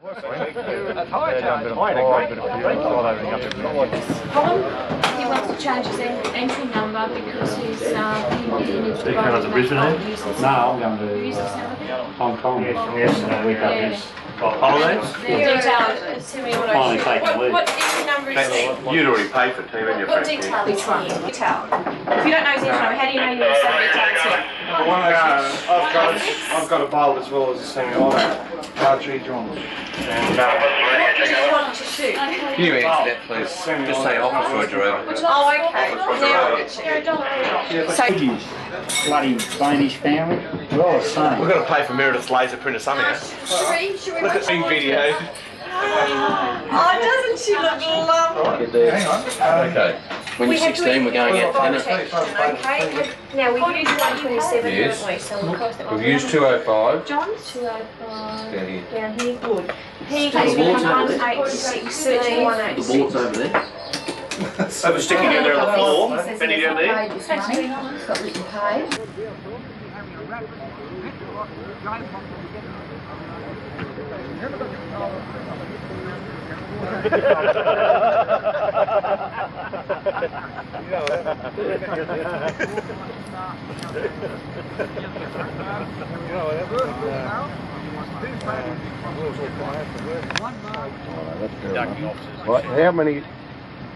He wants to change his entry number because he needs to go to Brisbane? No, I'm going to Hong Kong. Yes, a week up this. Holidays? Finally taken a week. What entry number is he? You'd already paid for team and your What friend. detail is he? Detail. If you don't know his entry number, how do you know you're the same detail as him? I've got a bowl as well as a semi-auto. Cartridge on. What do you want to shoot? Can you answer that, please? Just say office or driver. Oh, okay. So, Bloody Danish family. We're all the same. We've got to pay for Meredith's laser printer somehow. should we Look at being videoed. Oh, doesn't she look lovely? Hang on. Okay. When you're 16, we're going out for dinner. Okay. Now, we use 127, Yes. don't we? So we'll cost it We've used 205. John? 205 Down here. Down here, good. He The takes board's over 186, 186. The board's over there. Have a sticky down there on the floor. Benny down there. It's got written paid. Right, how many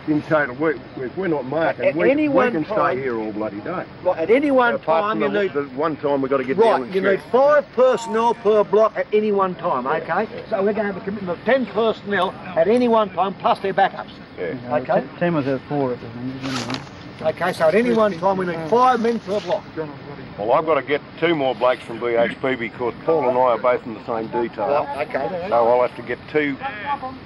in total? We're not marking. We can stay here all bloody day. Right, at any one Apart time from you need... the one time we've got to get down Right, and you check. need 5 personnel per block at any one time, okay? So we're going to have a commitment of 10 personnel at any one time, plus their backups. Yeah. Okay? 10 was at 4 at the moment. Okay, so at any one time we need 5 men per block. Well, I've got to get 2 more blokes from BHP because Paul and I are both in the same detail. Right, okay. So I'll have to get 2.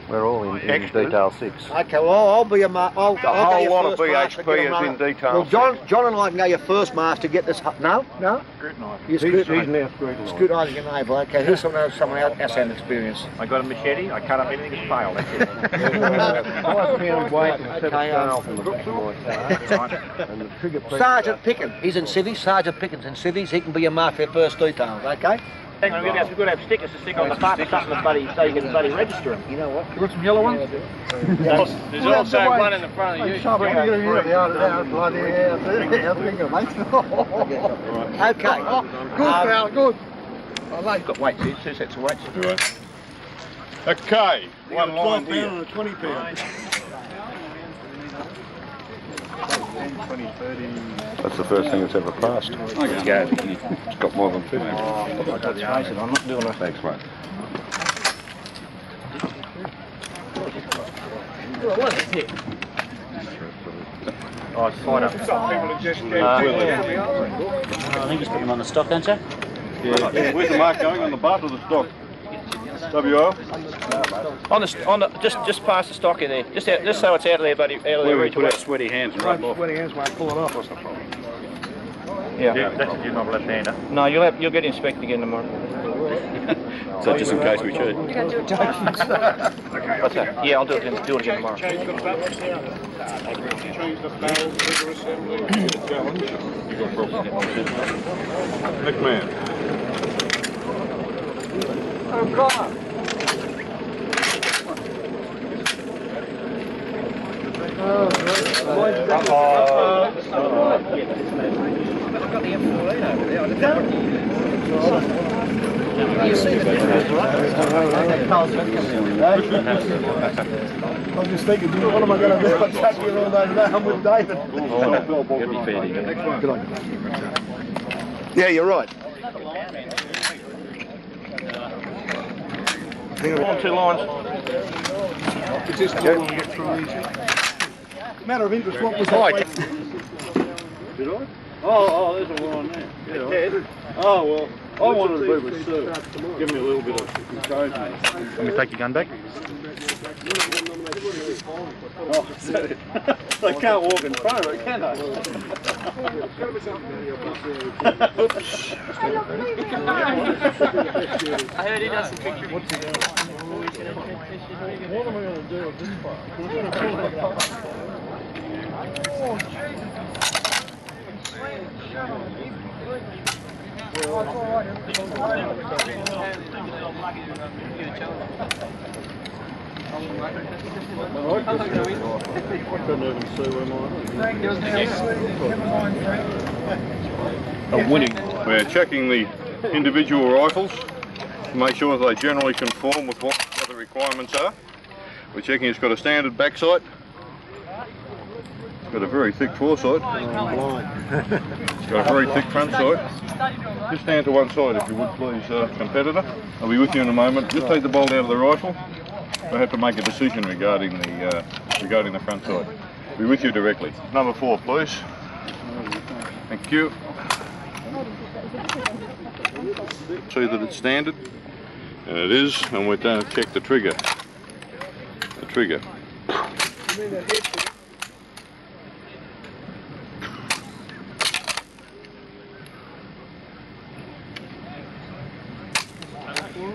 We're all in detail 6. Okay, well I'll be your I'll The go whole your lot of first master, BHP get 'em is running. in detail Well, 6. John and I can go your first master to get this... No? No? You're He's scrutinising. now scrutinising. Scrutinising your navel, okay. Here's someone else and experience. I got a machete, I cut up anything that's pale, that's it. 5 pound weight and a set of Okay, scales in the back of my car. And the trigger piece. Sergeant Pickens, he's in civvies. Sergeant Pickens in civvies. He can be your mark for your first details, okay? Hang on, we've got to have stickers to stick on the front or something to bloody, so you can bloody register them. You know what? You want some yellow ones? There's also one in the front of you. Okay. Good, pal, good. You've got weights here, 2 sets of weights. Okay, one line here. And a 20 pound. That's the first thing that's ever passed. Yeah. It's got more than 50. I'm not doing that. Thanks, mate. Oh, it's side up. I think he's putting them on the stock, don't you? Yeah. Where's the mark going? On the butt or the stock? WO? On the, just past the stock in there. Just so it's out of there, buddy. Out of there. We put our sweaty hands and rub off. Sweaty hands won't pull it off, that's the problem. Yeah, that's if you're not a left-hander. No, you'll get inspected again tomorrow. So just in case we should. You're going to do a touch. What's that? Yeah, I'll do it again tomorrow. Next man. You see the difference, right? I was just thinking, what am I going to do? I'm sat here all day today, I'm with David. Good on you. Yeah, you're right. On 2 lines. Matter of interest, what was that? Did I? Oh, there's a line there. Yeah. Oh, well, I wanted to be with Sue. Give me a little bit of encouragement. Let me take your gun back. Oh, is that it? They can't walk in front of it, can they? I heard he does some picture. What am I going to do with this part? Couldn't even see where mine is. I'm winning. We're checking the individual rifles to make sure they generally conform with what the requirements are. We're checking it's got a standard back sight. It's got a very thick foresight. It's got a very thick front sight. Just stand to one side if you would please, competitor. I'll be with you in a moment. Just take the bolt out of the rifle. I have to make a decision regarding the front sight. I'll be with you directly. Number 4 please. Thank you. See that it's standard, and it is, and we're going to check the trigger. The trigger.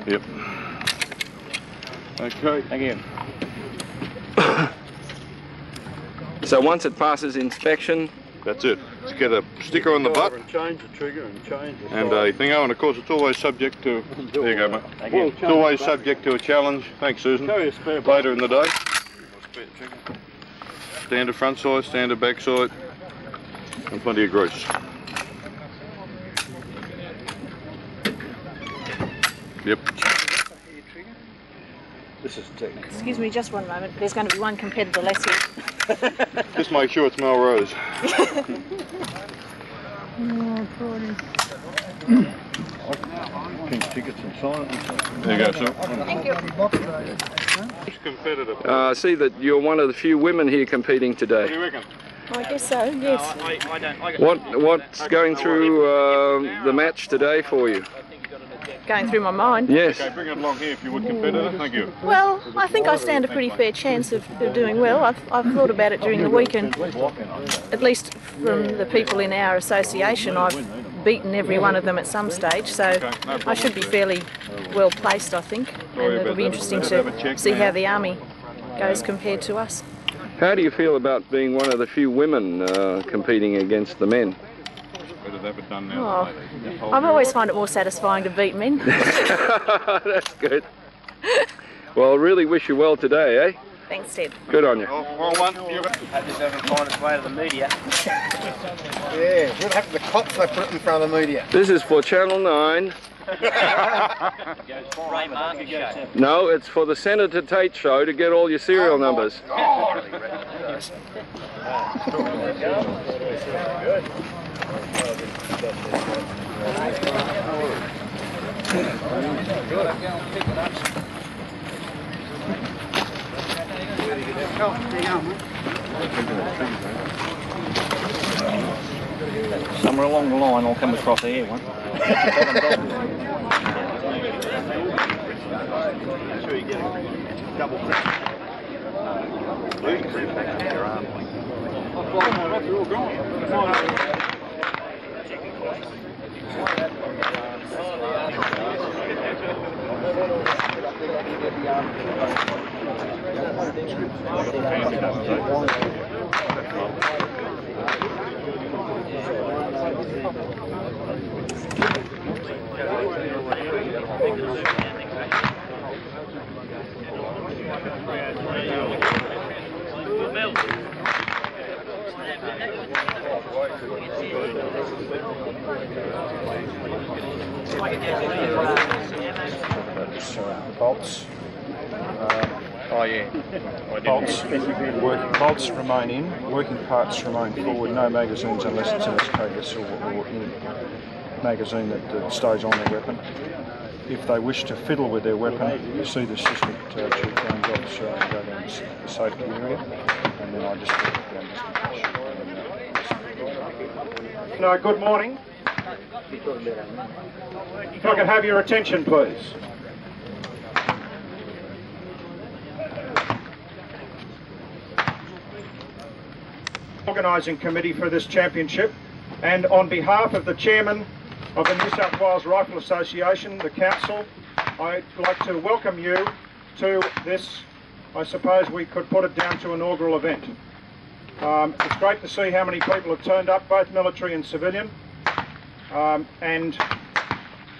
Yep. Okay. Thank you. So once it passes inspection, that's it. Just get a sticker on the butt. And change the trigger and change the And a thing, and of course it's always subject to, there you go mate. It's always subject to a challenge. Thanks Susan. Later in the day. Standard front sight, standard back sight, and plenty of grease. Yep. This is technical. Excuse me just one moment. There's going to be one competitor less here. Just make sure it's Melrose. Pink tickets and sign it. There you go, sir. Thank you. Which competitor? I see that you're one of the few women here competing What do today. you reckon? I guess so, yes. What's going through the match today for you? Going through my mind. Yes. Okay, bring it along here if you would, competitor. Thank you. Well, I think I stand a pretty fair chance of doing well. I've thought about it during the week, and at least from the people in our association, I've beaten every one of them at some stage, so I should be fairly well placed, I think, and it'll be interesting to see how the army goes compared to us. How do you feel about being one of the few women competing against the men? Better have it done now than later. I've always found it more satisfying to beat men. That's good. Well, I really wish you well today, eh? Thanks, Ted. Good on you. Well one. Hope this doesn't find its way to the media. Yeah, what happened to the cops they put it in front of the media? This is for Channel 9. No, it's for the Senator Tate show to get all your serial numbers. Somewhere along the line I'll come across here one. Bolts. Bolts remain in, working parts remain forward, no magazines unless it's an SKS or in magazine that stays on the weapon. If they wish to fiddle with their weapon, you see the assistant chief range officer and go down the safety area, and then I just put it down just in case. No, good morning. If I could have your attention, please. Organising committee for this championship, and on behalf of the chairman of the New South Wales Rifle Association, the council, I'd like to welcome you to this, I suppose we could put it down to inaugural event. It's great to see how many people have turned up, both military and civilian, and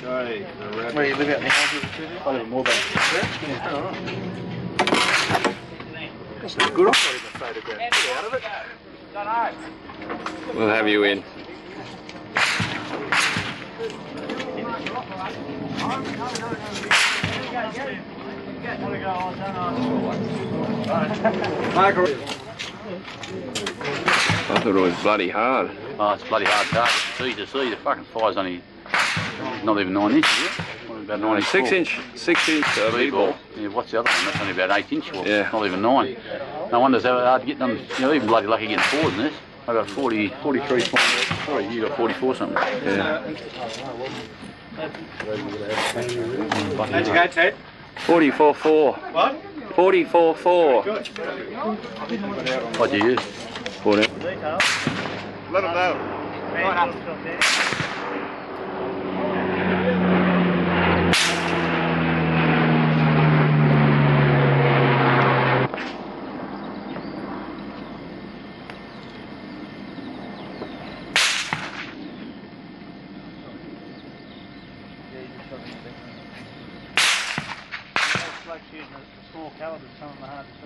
Where you live out in the house? I live in Moorebank. That's no good. I've not even photographed it out of it. We'll have you in. I thought it was bloody hard. Oh, it's bloody hard target. It's easy to see. The fucking fire's only not even 9 inches, is it? About 9 inches. 6 inch V-ball. Yeah, what's the other one? That's only about 8 inch. Well, Yeah. Not even 9. No wonder it's so hard to get them. You know, even bloody lucky getting forward in this. I got 43.3. You got 44 something. Yeah. How'd you go, Ted? 44.4. What? 44.4. What'd you use? 14. Let them know. Small calibers, some of them are hard to see.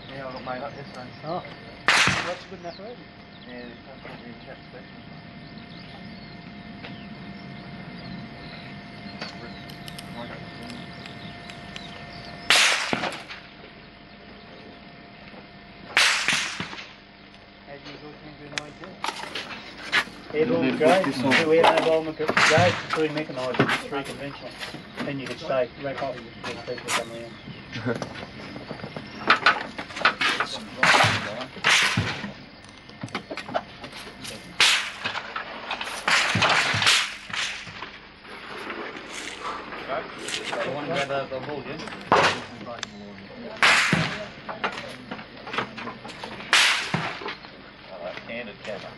Yeah, I got made up yesterday. Oh, that's good enough already. Yeah, that's what we kept special. Airborne grade, we have airborne grade, 3 mechanised, 3 conventional. Then you could say, rack off, when people come around. I want to grab the ball, Jim. Candid camera.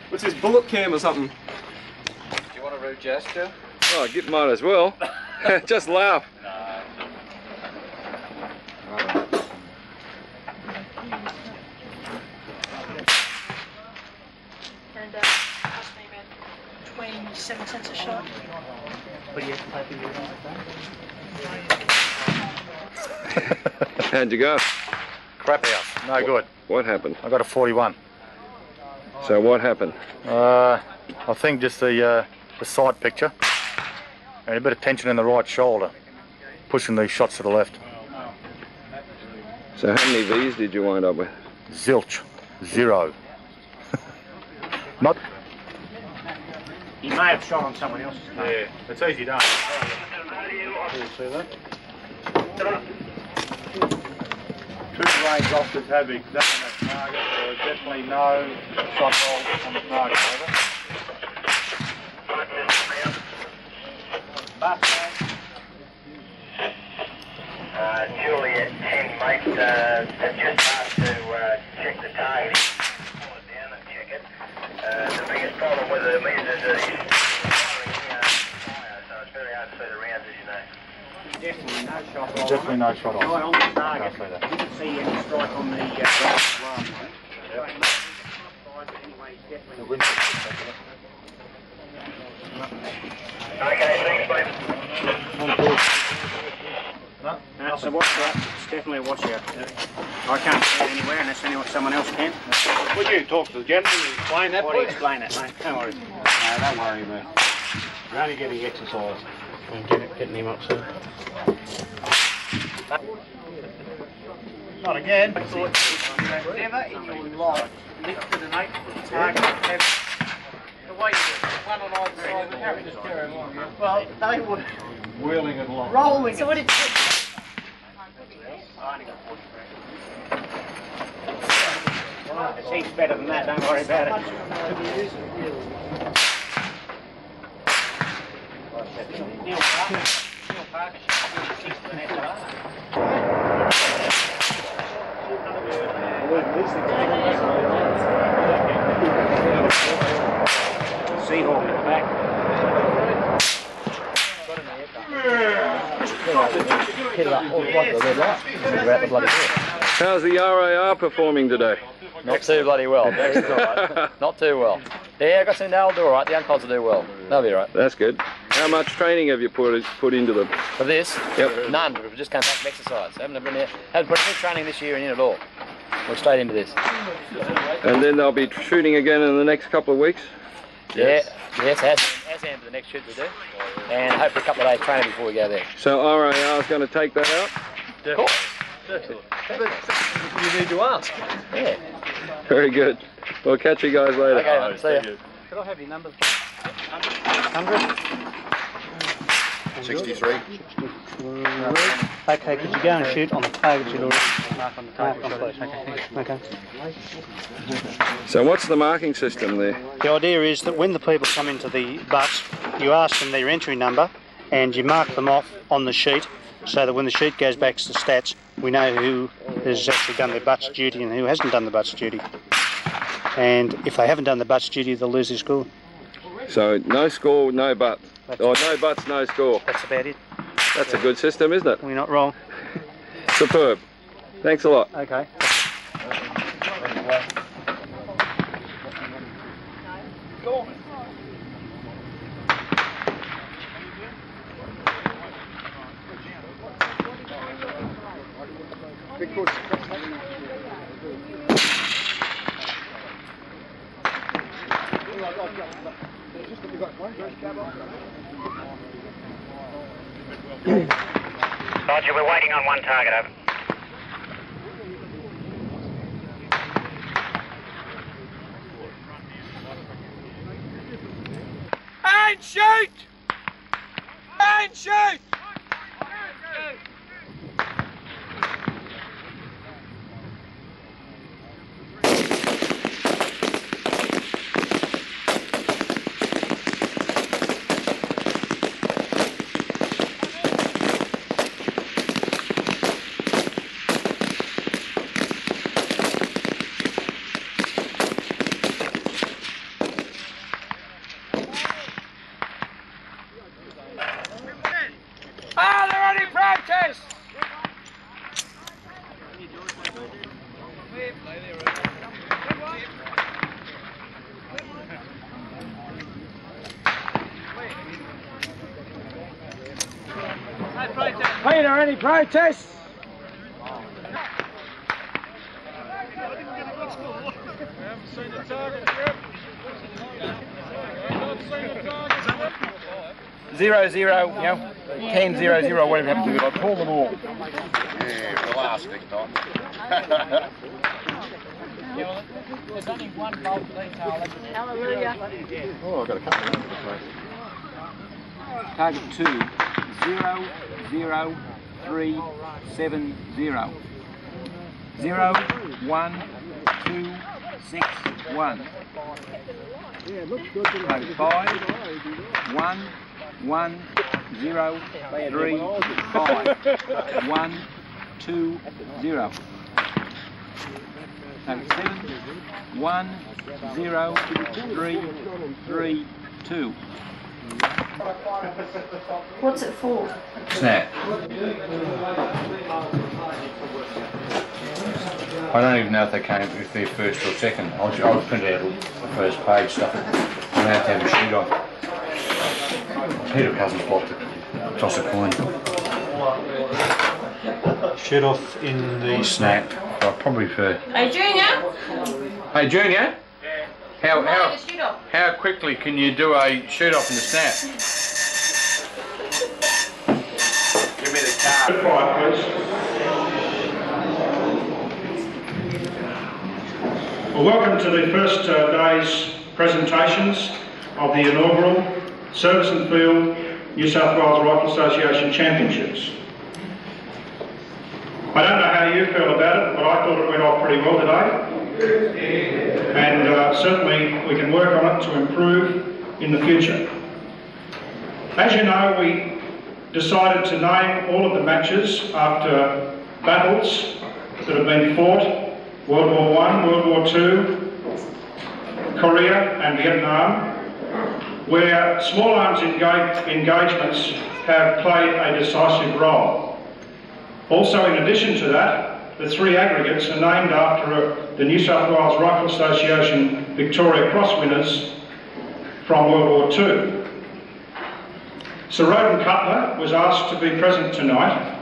What's this, bullet cam or something? Do you want a rude gesture? Oh, get mine as well. Just laugh. And cost me about 27 cents a shot. What do you have to pay for your like How'd you go? Crap house. No good. What happened? I got a 41. So what happened? I think just the side picture and a bit of tension in the right shoulder, pushing these shots to the left. So how many V's did you wind up with? Zilch. 0. Not. He may have shot on someone else's car. Yeah, it's easy done. You see that? 2 range officers have examined that target. There was definitely no shot hole on the target. Over. Juliet 10, mate, just asked to check the target. Pull it down and check it. The biggest problem with them is that it's firing fire, so it's very hard to see the rounds, as you know. Definitely no shot hole. Definitely no shot hole. Right on the target. Can't see that. You can see any strike on the The wind Okay, thanks, mate. So watch that. It's definitely a watch out. I can't see it anywhere unless someone else can. Would you talk to the gentleman and explain that, What do you please? explain that, mate? Don't worry. No, don't worry about it. You're only getting exercise. I'm getting him up, sir. Not again. Never in your life lifted an 8-foot target. The way you do it, one on either side of the carriage. Well, they were Wheeling it along. rolling So it. what did you I only got 40 It's heaps better than that, don't worry about it. Neil Parker shot 60 an SLR. Seahawk at the back. hit it up all the way to the red light. We're out the bloody door. How's the RAR performing today? Not too bloody well. That's all right. Not too well. Yeah, I got some. They'll do all right. The uncles will do well. They'll be all right. That's good. How much training have you put into them? For this? Yep. None. We've just come back from exercise. Haven't put any training this year in at all. We're straight into this. And then they'll be shooting again in the next couple of weeks? Yes, as and for the next shoot we do. And hopefully a couple of days training before we go there. So RAR is going to take that out? Of course. You need to ask. Yeah. Very good. We'll catch you guys later. Okay, see you. Could I have your numbers? 100? 63. Okay, could you go and shoot on the target you'd already mark on the target? Okay. So what's the marking system there? The idea is that when the people come into the butts, you ask them their entry number and you mark them off on the sheet so that when the sheet goes back to the stats, we know who has actually done their butts duty and who hasn't done the butts duty. And if they haven't done the butts duty, they'll lose their score. So no score, no butt. Or no butts, no score. That's about it. That's a good system, isn't it? We're not wrong. Superb. Thanks a lot. Okay. Roger, we're waiting on one target, over. And shoot! And shoot! Are there any protests? Peter, any protests? Zero, zero, you know, 10, 0, 0, whatever you have to do. I'll call them all. Yeah, we'll ask next time. There's only one bolt detail. Hallelujah. Oh, I've got a couple of numbers. Target 2, 0, 0, 3, 7, 0. 0, 1, 2, 6, 1. Target 5, 1, 1, 0, 3, 5. 1, 2, 0. Target 7, 1, 0, 3, 3, 2. What's it for? Snap. I don't even know if they came, if they're first or second. I'll print out the first page stuff. I'm going to have a sheet on. Peter Cousins like to toss a coin. Shoot off in the Snap. I'll probably for. Hey, Junior. Hey Junior. How quickly can you do a shoot off in the snap? Give me the card. Quiet, please. Well, welcome to the first day's presentations of the inaugural Service and Field New South Wales Rifle Association Championships. I don't know how you feel about it, but I thought it went off pretty well today. And certainly we can work on it to improve in the future. As you know, we decided to name all of the matches after battles that have been fought: World War I, World War II, Korea and Vietnam, where small arms engagements have played a decisive role. Also, in addition to that, the 3 aggregates are named after the New South Wales Rifle Association Victoria Cross winners from World War II. Sir Roden Cutler was asked to be present tonight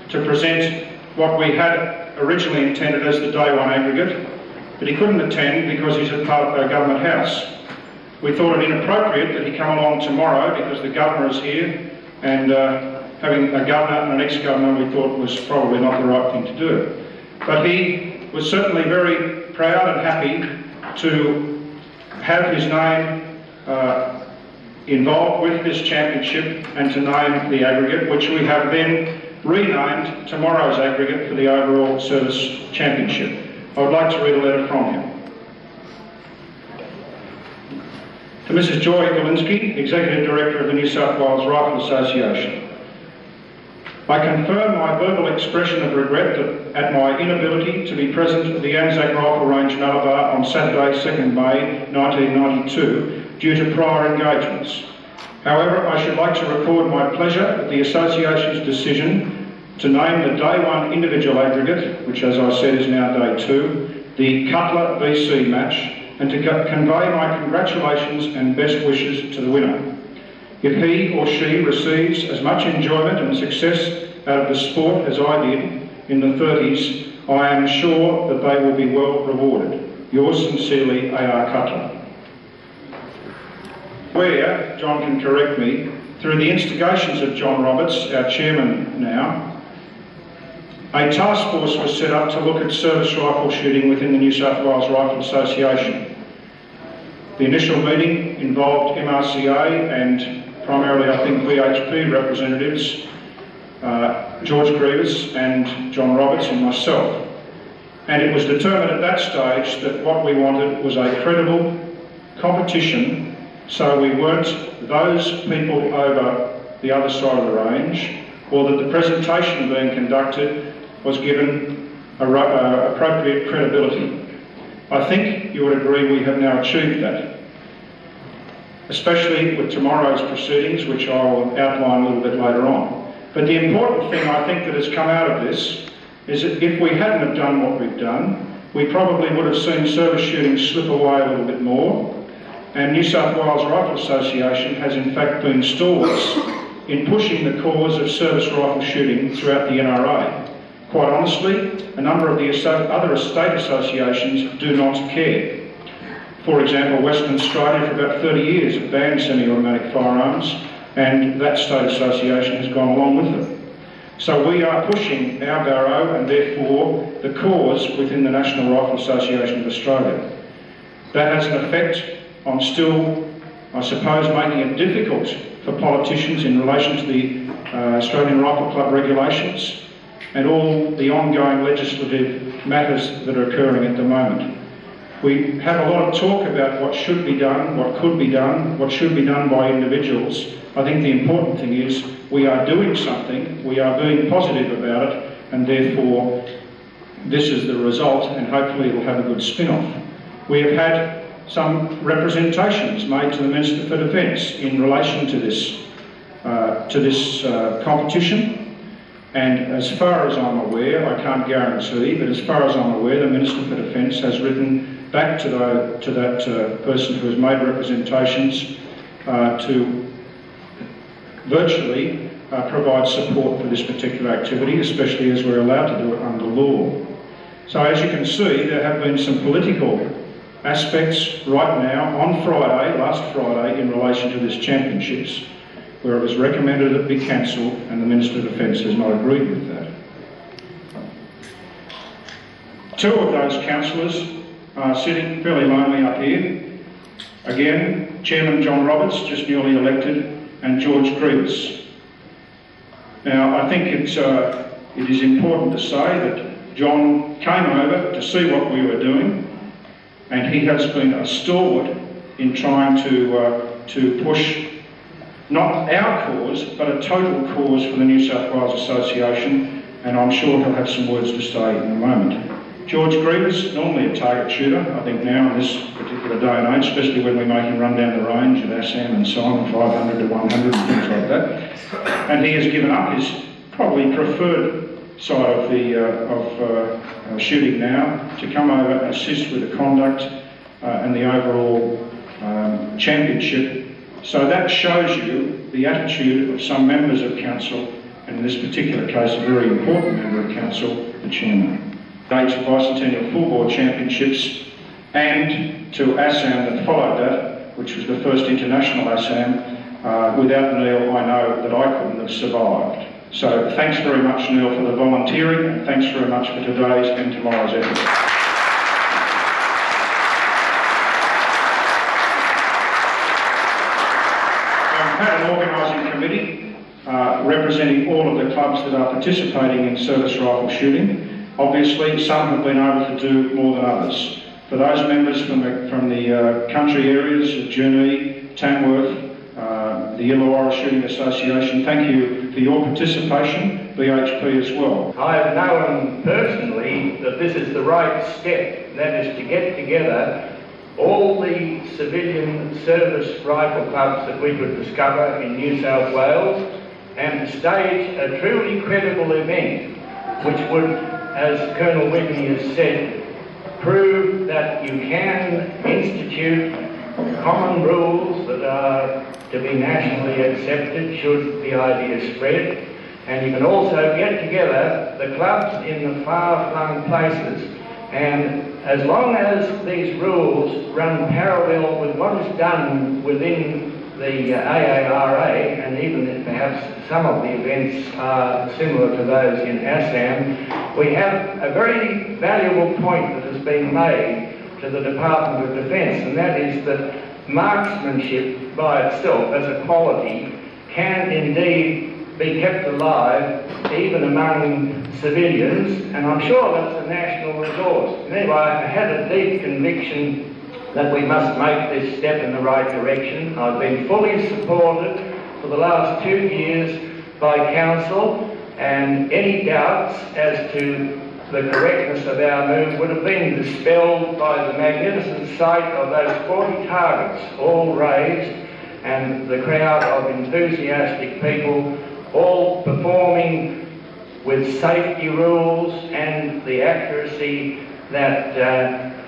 to present what we had originally intended as the Day 1 aggregate, but he couldn't attend because he's at Government House. We thought it inappropriate that he come along tomorrow because the Governor is here, and having a Governor and an ex-Governor we thought was probably not the right thing to do. But he was certainly very proud and happy to have his name involved with this championship and to name the aggregate, which we have then renamed tomorrow's aggregate for the overall service championship. I would like to read a letter from him. To Mrs. Joy Galinsky, Executive Director of the New South Wales Rifle Association. I confirm my verbal expression of regret at my inability to be present at the Anzac Rifle Range Malabar on Saturday, 2nd May 1992 due to prior engagements. However, I should like to record my pleasure at the Association's decision to name the Day 1 individual aggregate, which as I said is now Day 2, the Cutler BC match, and to convey my congratulations and best wishes to the winner. If he or she receives as much enjoyment and success out of the sport as I did in the 30s, I am sure that they will be well rewarded. Yours sincerely, A.R. Cutler. Where, John can correct me, through the instigations of John Roberts, our chairman now, a task force was set up to look at service rifle shooting within the New South Wales Rifle Association. The initial meeting involved MRCA and primarily I think VHP representatives, George Grievous and John Roberts and myself. And it was determined at that stage that what we wanted was a credible competition, so we weren't those people over the other side of the range, or that the presentation being conducted was given appropriate credibility. I think you would agree we have now achieved that, especially with tomorrow's proceedings, which I will outline a little bit later on. But the important thing I think that has come out of this is that if we hadn't have done what we've done, we probably would have seen service shooting slip away a little bit more, and New South Wales Rifle Association has in fact been stalwarts in pushing the cause of service rifle shooting throughout the NRA. Quite honestly, a number of the other state associations do not care. For example, Western Australia for about 30 years have banned semi-automatic firearms, and that state association has gone along with them. So we are pushing our barrow and therefore the cause within the National Rifle Association of Australia. That has an effect on still, I suppose, making it difficult for politicians in relation to the Australian Rifle Club regulations and all the ongoing legislative matters that are occurring at the moment. We have a lot of talk about what should be done, what could be done, what should be done by individuals. I think the important thing is we are doing something, we are being positive about it, and therefore this is the result, and hopefully it will have a good spin-off. We have had some representations made to the Minister for Defence in relation to this competition. And as far as I'm aware, I can't guarantee, but as far as I'm aware, the Minister for Defence has written back to that person who has made representations to virtually provide support for this particular activity, especially as we're allowed to do it under law. So as you can see, there have been some political aspects right now on Friday, last Friday, in relation to this championships, where it was recommended that it be cancelled, and the Minister of Defence has not agreed with that. Two of those councillors are sitting fairly lonely up here. Again, Chairman John Roberts, just newly elected, and George Grievous. Now, I think it is important to say that John came over to see what we were doing, and he has been a stalwart in trying to push not our cause, but a total cause for the New South Wales Association, and I'm sure he'll have some words to say in a moment. George Grievous, normally a target shooter, I think now in this particular day and age, especially when we make him run down the range at Assam and so on, 500 to 100 and things like that, and he has given up his probably preferred side of the shooting now to come over and assist with the conduct and the overall championship. So that shows you the attitude of some members of council, and in this particular case a very important member of council, the chairman. Dates Bicentennial Full Board Championships, and to Assam that followed that, which was the first international Assam. Without Neil, I know that I couldn't have survived. So thanks very much, Neil, for the volunteering, and thanks very much for today's and tomorrow's effort. I've had an organising committee representing all of the clubs that are participating in service rifle shooting. Obviously, some have been able to do more than others. For those members from the country areas of Junee, Tamworth, the Illawarra Shooting Association, thank you for your participation, BHP as well. I have known personally that this is the right step, and that is to get together all the civilian service rifle clubs that we could discover in New South Wales and to stage a truly credible event which would, as Colonel Whitney has said, prove that you can institute common rules that are to be nationally accepted should the idea spread, and you can also get together the clubs in the far-flung places, and as long as these rules run parallel with what is done within the AARA, and even if perhaps some of the events are similar to those in Assam, we have a very valuable point that has been made to the Department of Defence, and that is that marksmanship by itself as a quality can indeed be kept alive even among civilians, and I'm sure that's a national resource. Anyway, I had a deep conviction that we must make this step in the right direction. I've been fully supported for the last 2 years by council, and any doubts as to the correctness of our move would have been dispelled by the magnificent sight of those 40 targets all raised and the crowd of enthusiastic people all performing with safety rules and the accuracy that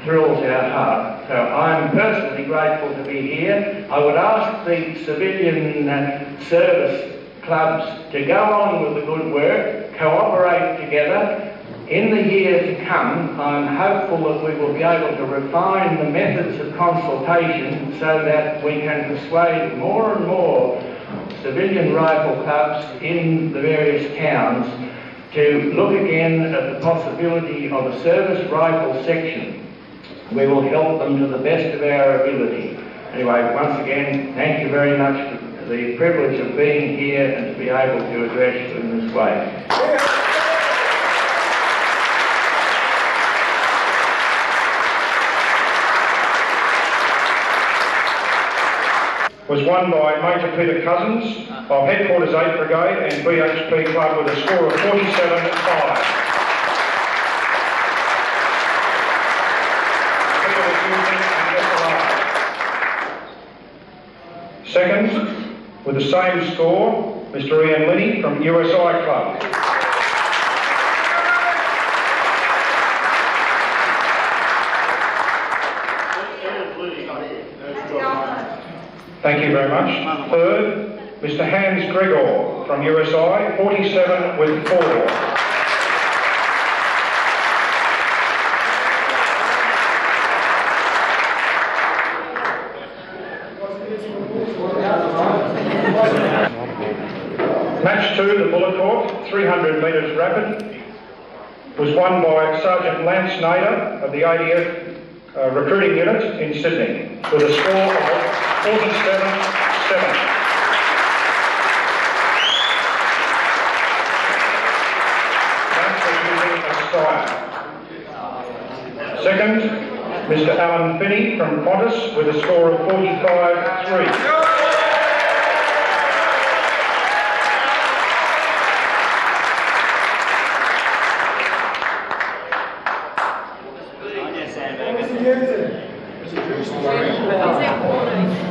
thrills our heart. So I'm personally grateful to be here. I would ask the civilian service clubs to go on with the good work, cooperate together. In the year to come, I'm hopeful that we will be able to refine the methods of consultation so that we can persuade more and more civilian rifle clubs in the various towns to look again at the possibility of a service rifle section. We will help them to the best of our ability. Anyway, once again, thank you very much for the privilege of being here and to be able to address you in this way. Was won by Major Peter Cousins of Headquarters 8 Brigade and BHP Club with a score of 47-5. Second, with the same score, Mr. Ian Linney from USI Club. Thank you very much. Third, Mr. Hans Gregor from USI, 47 with 4. Match 2, the bullet court, 300 metres rapid, was won by Sergeant Lance Nader of the ADF recruiting unit in Sydney with a score of 47-7. Second, Mr. Alan Finney from Qantas with a score of 45-3.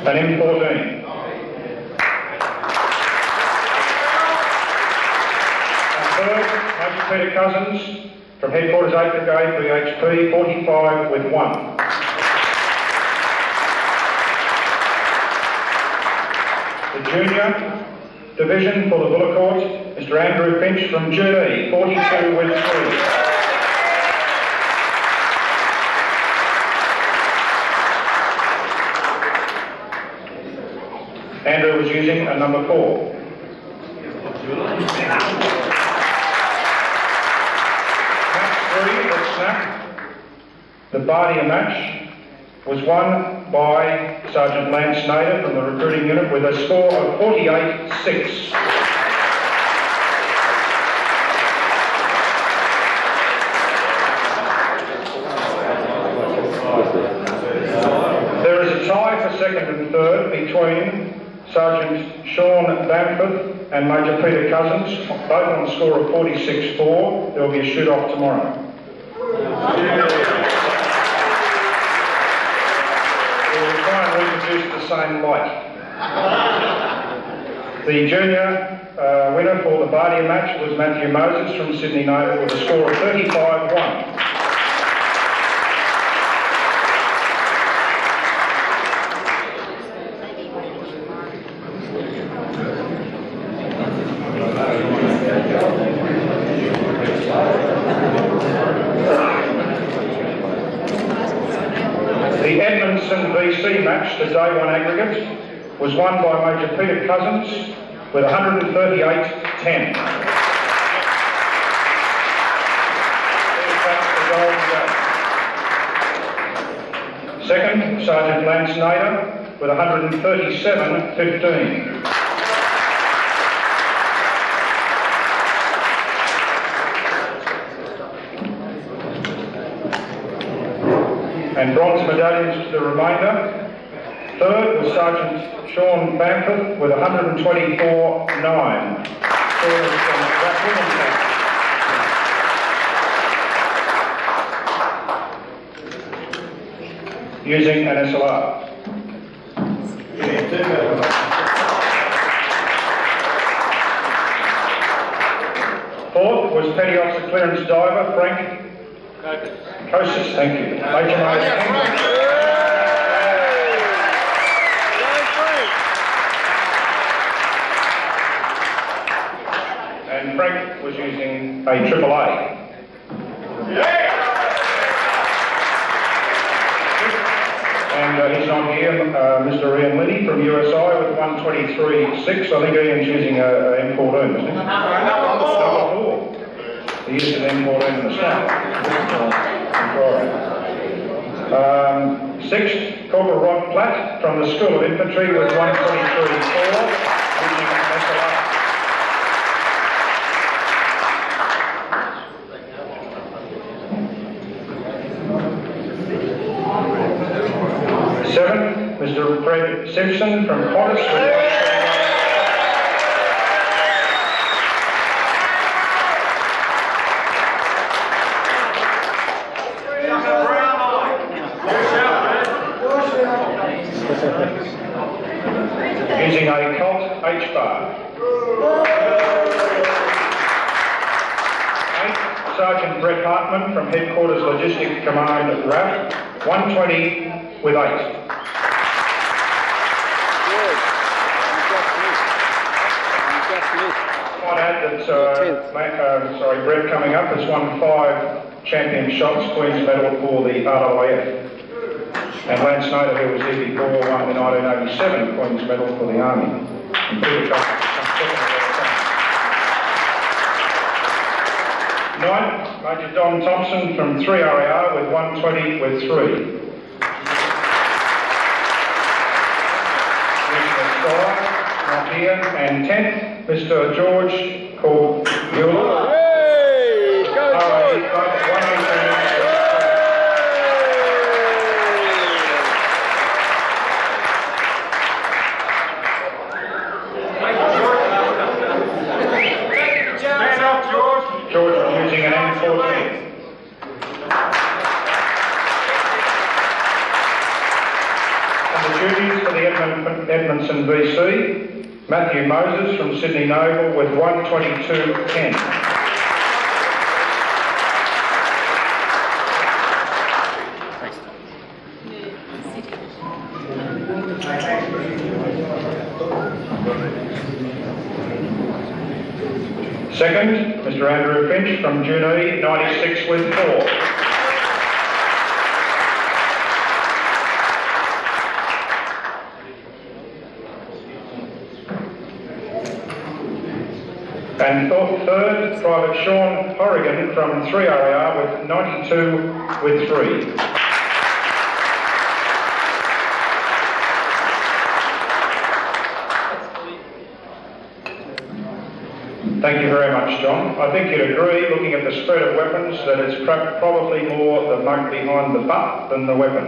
An M14. Third, Major Peter Cousins from Headquarters 8th Brigade, BHP, 45 with 1. The Junior Division for the Bullacourt, Mr Andrew Finch from Junee, 42 with 3. Andrew was using a number 4. Match 3 at Snap. The Bardia match was won by Sergeant Lance Nader from the recruiting unit with a score of 48-6. There is a tie for second and third between Sergeant Sean Bamford and Major Peter Cousins, both on a score of 46-4. There will be a shoot-off tomorrow. We will try and reproduce the same light. The junior winner for the Bardia match was Matthew Moses from Sydney Naval with a score of 35-1. The Edmondson VC match, the day one aggregate, was won by Major Peter Cousins with 138-10. Second, Sergeant Lance Nader with 137-15. And bronze medallions to the remainder. Third was Sergeant Sean Bamford with 124-9. Using an SLR. Fourth was Petty Officer Clearance Diver Frank Kosis, thank you. Major and Frank was using a AAA. And he's not here, Mr Ian Liddy from USI with 123.6. I think Ian's using a M14, isn't he? Number 4. He used an M14 in the start. Sixth, Corporal Ron Platt from the School of Infantry with 123.4, using an SLR. Seventh, Mr Fred Simpson from Qantas with using a Colt H-bar. Eighth, Sergeant Brett Hartman from Headquarters Logistics Command RAF, 120 with 8. I'd add that Brett coming up has won 5 champion shots, Queen's Medal for the RAF. And Lance Nader, who was here before, won the 1987 Queen's Medal for the Army. And Peter Cousins second at that time. Ninth, Major Don Thompson from 3 RAR with 120 with 3. Not here. And 10th, Mr George called Mueller. Hey! Go George! George was using an M14. And the duties for the Edmondson VC, Matthew Moses from Sydney Naval with 122.10. Second, Mr Andrew Finch from Junee, 96 with 4. And third, Private Sean Horrigan from 3RAR with 92 with 3. Thank you very much, John. I think you'd agree, looking at the spread of weapons, that it's probably more the mug behind the butt than the weapon.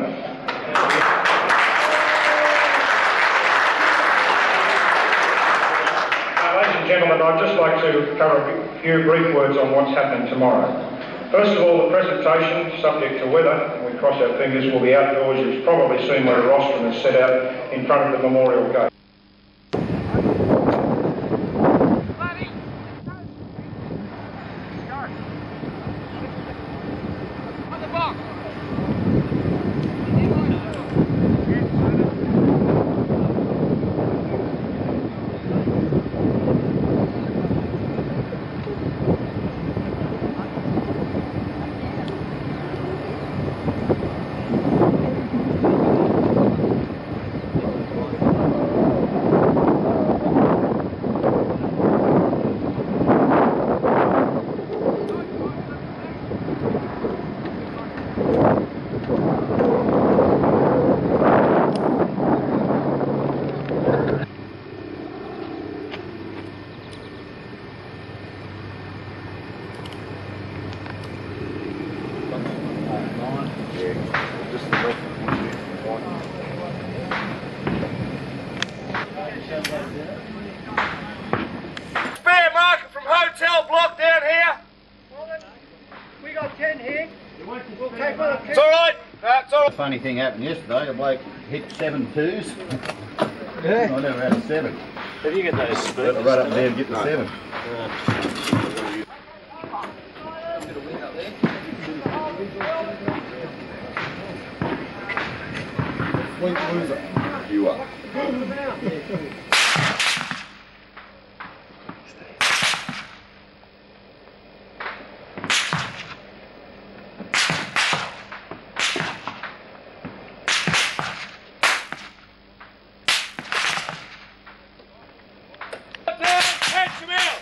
Ladies and gentlemen, I'd just like to cover a few brief words on what's happening tomorrow. First of all, the presentation, subject to weather, and we cross our fingers, will be outdoors. You've probably seen where a rostrum is set out in front of the memorial gate. Spare market from hotel block down here. We got 10 here. We'll take one. It's all right. It's all right. Funny thing happened yesterday. A bloke hit 7 twos. Yeah. I never had a 7. Have you got those spoons? Right up there and get the 7. You are. Catch him out.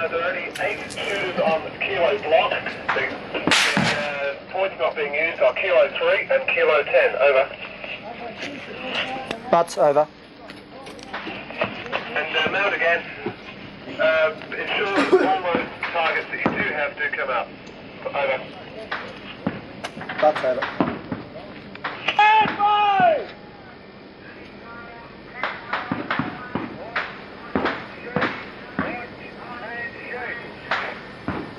There are only 8 shooters on the kilo block. The points not being used are kilo 3 and kilo 10. Over. Butts over. And mount again. Ensure that all those targets that you do have do come up. Over. Butts over. Stand by!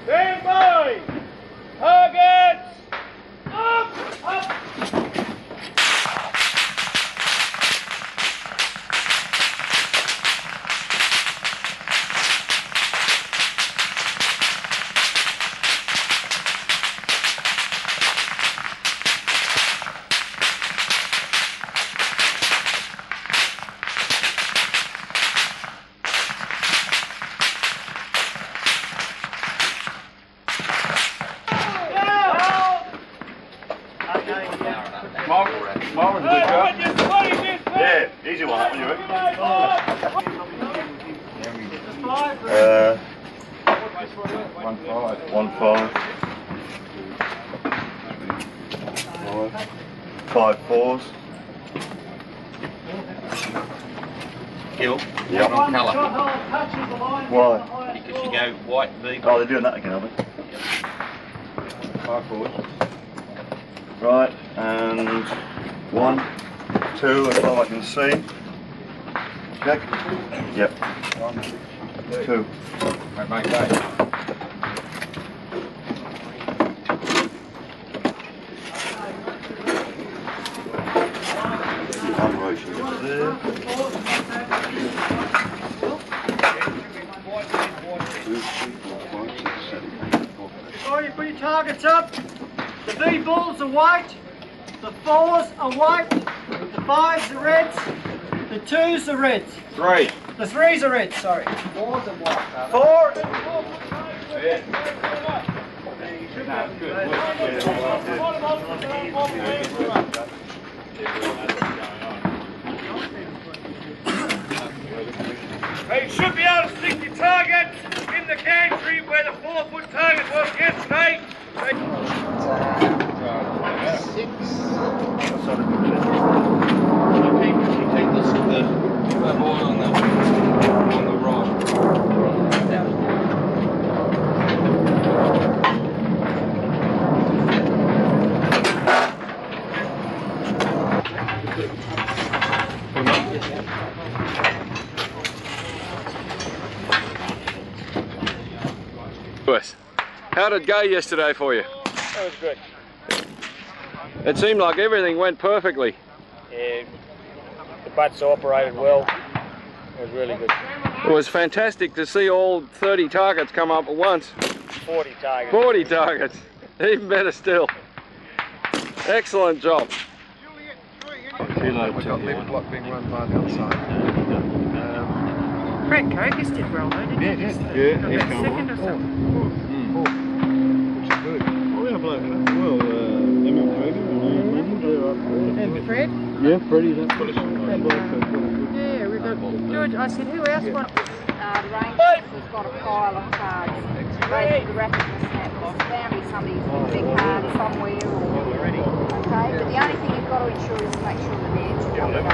Stand by! Targets! Up! Up! Yeah, easy one, that one, you reckon? 5 4s. kill. Yep. On colour. Why? Because you go white V. Oh, they're doing that again, are they? Fire forward. Right, and 1, 2, as far as I can see. Check. Yep. 1, 2. Right, mate, go. Operation there. Before you put your targets up, the V balls are white, the 4s are white, the 5s are reds, the 2s are reds. 3. The 3s are reds, sorry. 4's are white. 4. You should be able to stick your target in the gantry where the 4-foot target was yesterday. Keep this boy on the right. How did it go yesterday for you? That was good. It seemed like everything went perfectly. Yeah, the butts operated well. It was really good. It was fantastic to see all 30 targets come up at once. 40 targets. 40 targets. Even better still. Excellent job. We've got left block being run by the other side. Brett Kogas did well though, didn't he? Yeah, Got he's about come second on. or something. Which is good. Oh, we have well, MRCA and And Fred? yeah, Freddie's up. Yeah, we've got good. I said, who else won? The Rangers has got a pile of cards. They the rapid snap. There's bound to be somebody's big card somewhere. Okay, but the only thing you've got to ensure is to make sure the man's covered up.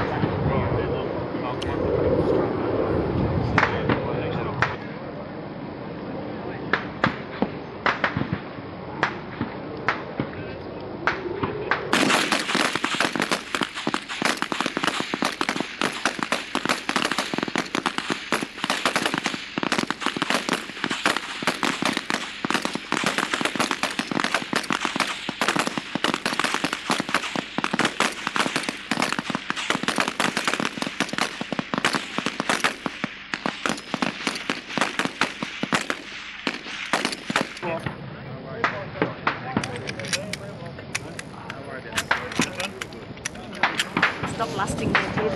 Stop lusting there, kid.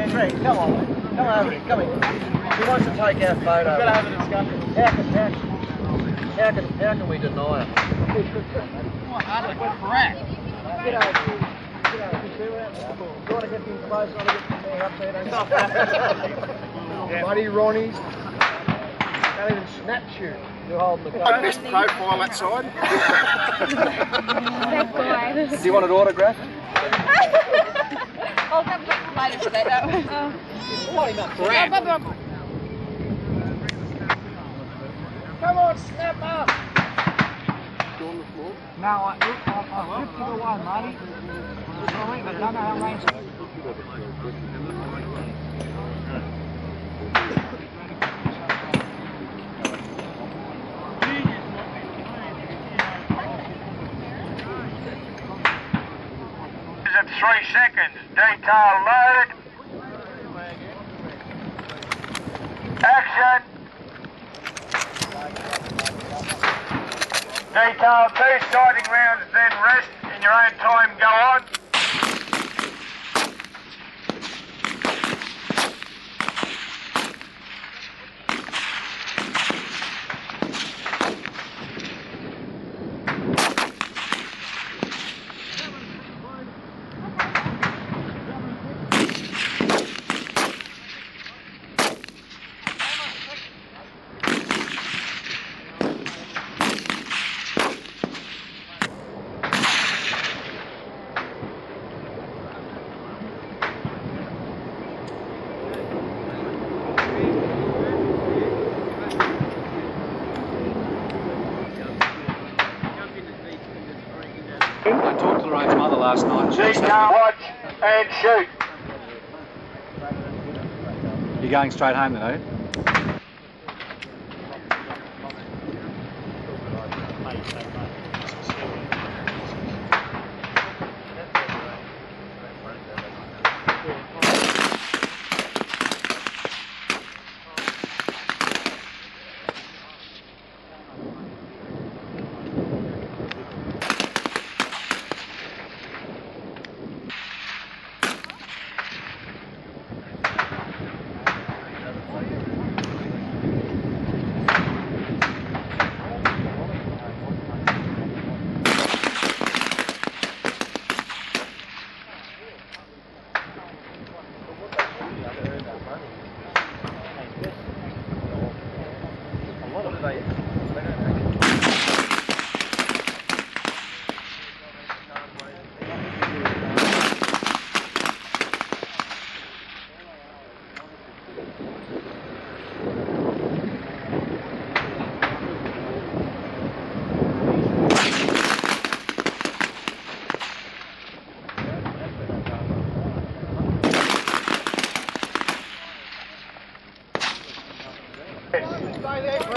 Fred, come on. Come over here, come here. He wants to take our photo. We've got to have a discussion. How can we deny it? What's correct? Get over here. Get over here. You want to get things close, I want to get some hair up there, don't Buddy Ronnie's. Can't even snap shoot. You're holding the gun. Best profile that side. That guy. Do you want it autographed? I'll have to later for that. Come on, snap up. No, I flipped it away, Marty. Sorry, I don't know how range. At 3 seconds, detail load. Action. Detail 2 sighting rounds, then rest in your own time, go on. I talked to Lorraine's mother last night. Detail, watch and shoot. You're going straight home then, are you?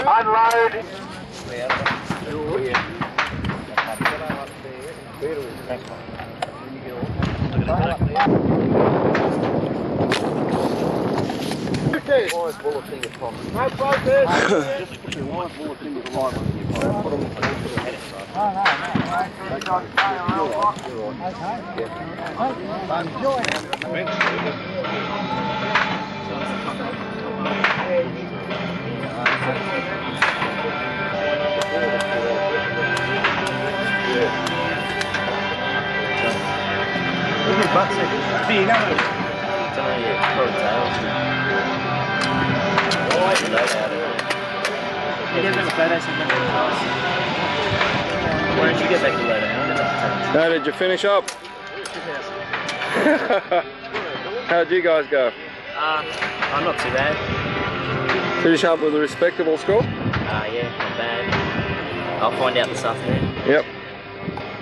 Unload. No focus. Just put your live bullet in your live on your phone. Put them I'm enjoying Look at butt seconds. There you go. Why don't you get back to low down? How did you finish up? How'd you guys go? I'm not too bad. Finish up with a respectable score? Yeah, not bad. I'll find out this afternoon. Yep.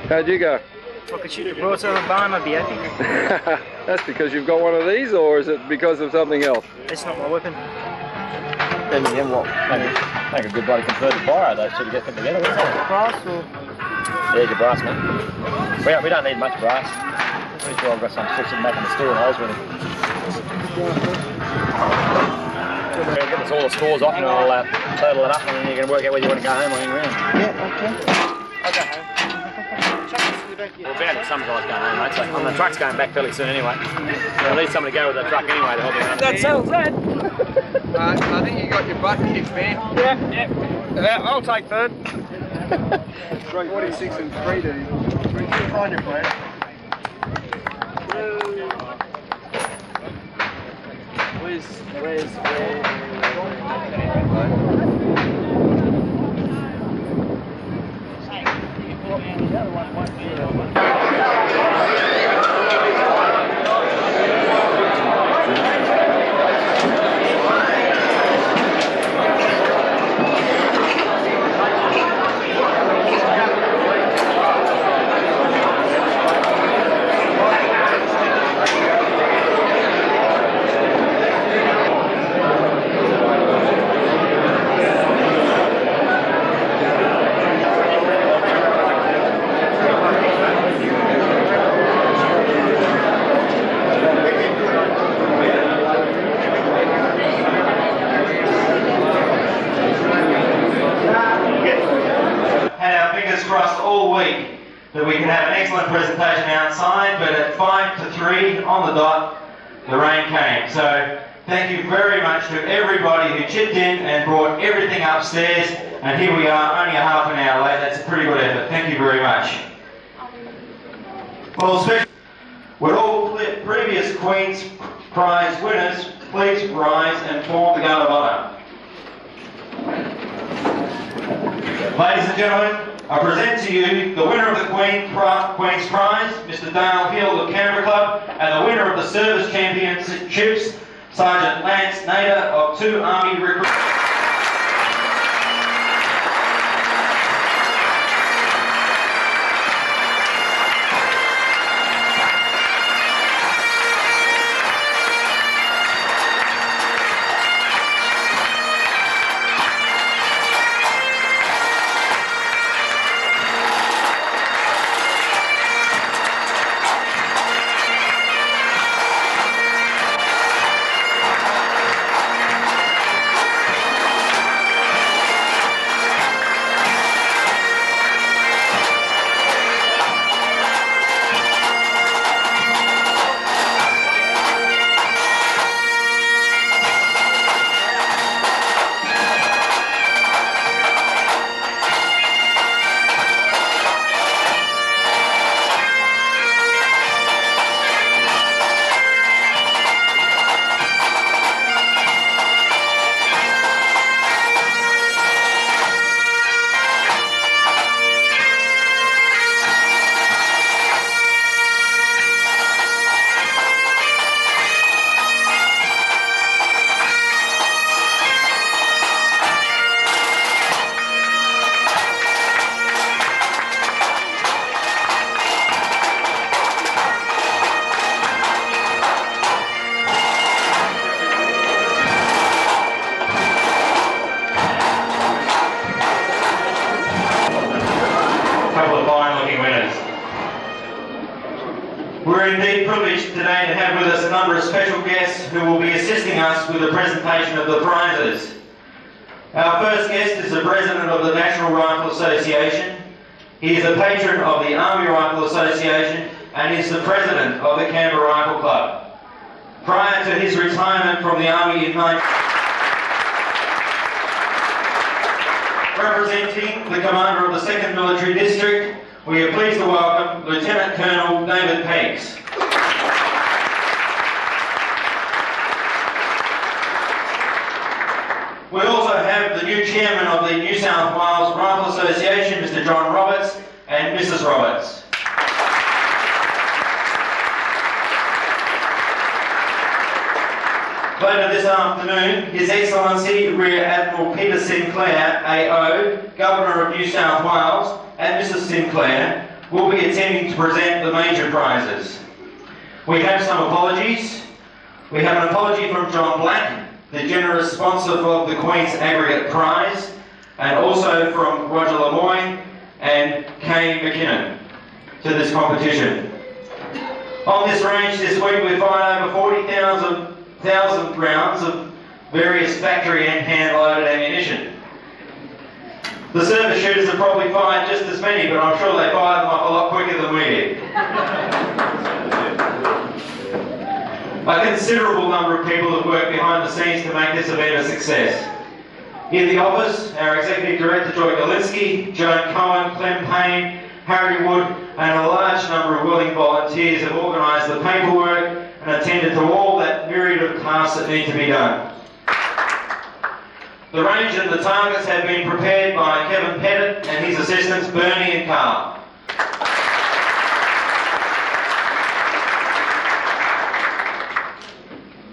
How'd you go? If I could shoot a broadside of a barn, I'd be happy. That's because you've got one of these, or is it because of something else? That's not my weapon. Then what? Make a good bloody converted fire, those two to get them together. What's that? Brass or? Yeah, your brass, man. We don't need much brass. Pretty sure I've got some sticks and making the steel holes ready. Get us all the scores off and I'll total it up and then you can work out whether you want to go home or hang around. Yeah, okay. I'll go home. Well, bound if some guys going home, mate. So the truck's going back fairly soon anyway. So I need someone to go with the truck anyway to help me out. That settles that. I think you got your butt kicked, man. Yeah, I'll take third. 46 and 3 days. Find your plan. That we can have an excellent presentation outside, but at 5 to 3 on the dot, the rain came. So thank you very much to everybody who chipped in and brought everything upstairs, and here we are only a half an hour late. That's a pretty good effort. Thank you very much. Well, especially would all previous Queen's Prize winners please rise and form the guard of honour. Ladies and gentlemen, I present to you the winner of the Queen's Prize, Mr. Dale Hill of Canberra Club, and the winner of the Service Championships, Sergeant Lance Nader of 2 Army Recruits. a couple of fine-looking winners. We're indeed privileged today to have with us a number of special guests who will be assisting us with the presentation of the prizes. Our first guest is the President of the National Rifle Association. He is a patron of the Army Rifle Association and is the President of the Canberra Rifle Club. Prior to his retirement from the Army in representing the Commander of the 2nd Military District, we are pleased to welcome Lieutenant Colonel David Pegs. We also have the new Chairman of the New South Wales Rifle Association, Mr. John Roberts, and Mrs. Roberts. Later this afternoon, His Excellency Rear Admiral Peter Sinclair, AO, Governor of New South Wales, and Mrs. Sinclair will be attending to present the major prizes. We have some apologies. We have an apology from John Black, the generous sponsor of the Queen's Aggregate Prize, and also from Roger Lemoyne and Kay McKinnon to this competition. On this range this week we fired over 40,000 rounds of various factory and hand-loaded ammunition. The service shooters have probably fired just as many, but I'm sure they fired them off a lot quicker than we did. A considerable number of people have worked behind the scenes to make this event a success. In the office, our Executive Director Joy Galinsky, Joan Cohen, Clem Payne, Harry Wood, and a large number of willing volunteers have organised the paperwork and attended to all that myriad of tasks that need to be done. The range and the targets have been prepared by Kevin Pettit and his assistants Bernie and Carl.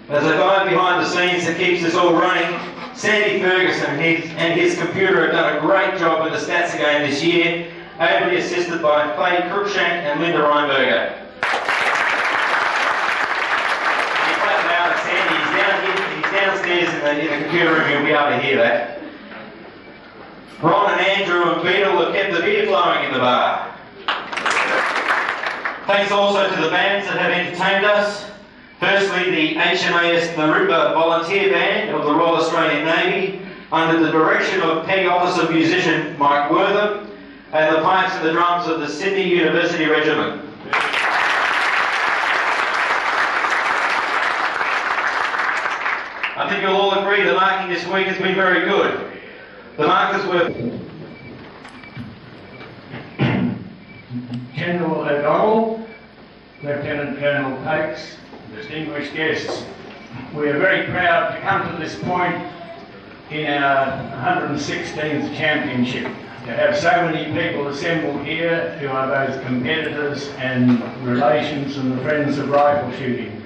As a guy behind the scenes that keeps this all running, Sandy Ferguson and his computer have done a great job with the stats again this year, ably assisted by Faye Cruikshank and Linda Reinberger. He's downstairs in the computer room, you'll be able to hear that. Ron and Andrew and Beetle have kept the beer flowing in the bar. Thanks also to the bands that have entertained us. Firstly, the HMAS Naroomba Volunteer Band of the Royal Australian Navy, under the direction of Petty Officer Musician Mike Wortham, and the pipes and the drums of the Sydney University Regiment. I think you'll all agree the marking this week has been very good. The markers were General O'Donnell, Lieutenant Colonel Pakes, distinguished guests. We are very proud to come to this point in our 116th championship, to have so many people assembled here who are both competitors and relations and the friends of rifle shooting.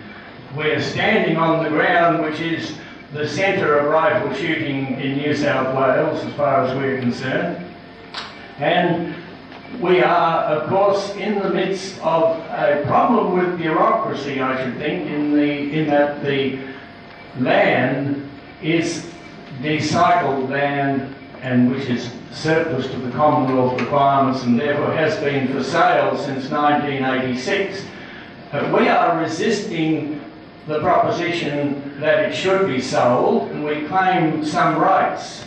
We're standing on the ground which is the centre of rifle shooting in New South Wales as far as we're concerned, and we are, of course, in the midst of a problem with bureaucracy, I should think, in that the land is recycled land, and which is surplus to the Commonwealth requirements and therefore has been for sale since 1986. We are resisting the proposition that it should be sold, and we claim some rights.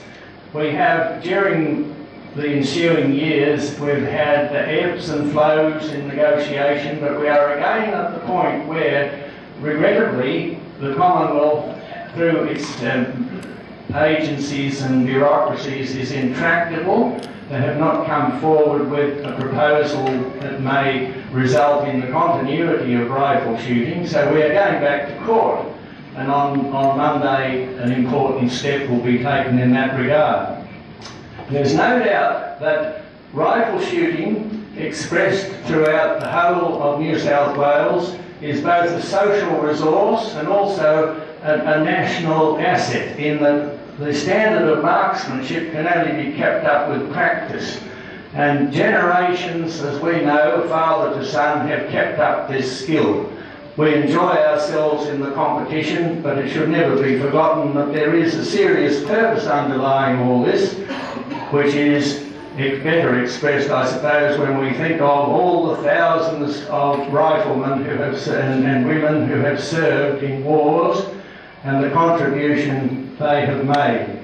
We have, during the ensuing years, we've had the ebbs and flows in negotiation, but we are again at the point where, regrettably, the Commonwealth, through its agencies and bureaucracies, is intractable. They have not come forward with a proposal that may result in the continuity of rifle shooting, so we are going back to court, and on Monday an important step will be taken in that regard. There's no doubt that rifle shooting, expressed throughout the whole of New South Wales, is both a social resource and also a national asset, in that the standard of marksmanship can only be kept up with practice. And generations, as we know, father to son, have kept up this skill. We enjoy ourselves in the competition, but it should never be forgotten that there is a serious purpose underlying all this, which is better expressed, I suppose, when we think of all the thousands of riflemen who have and women who have served in wars and the contribution they have made.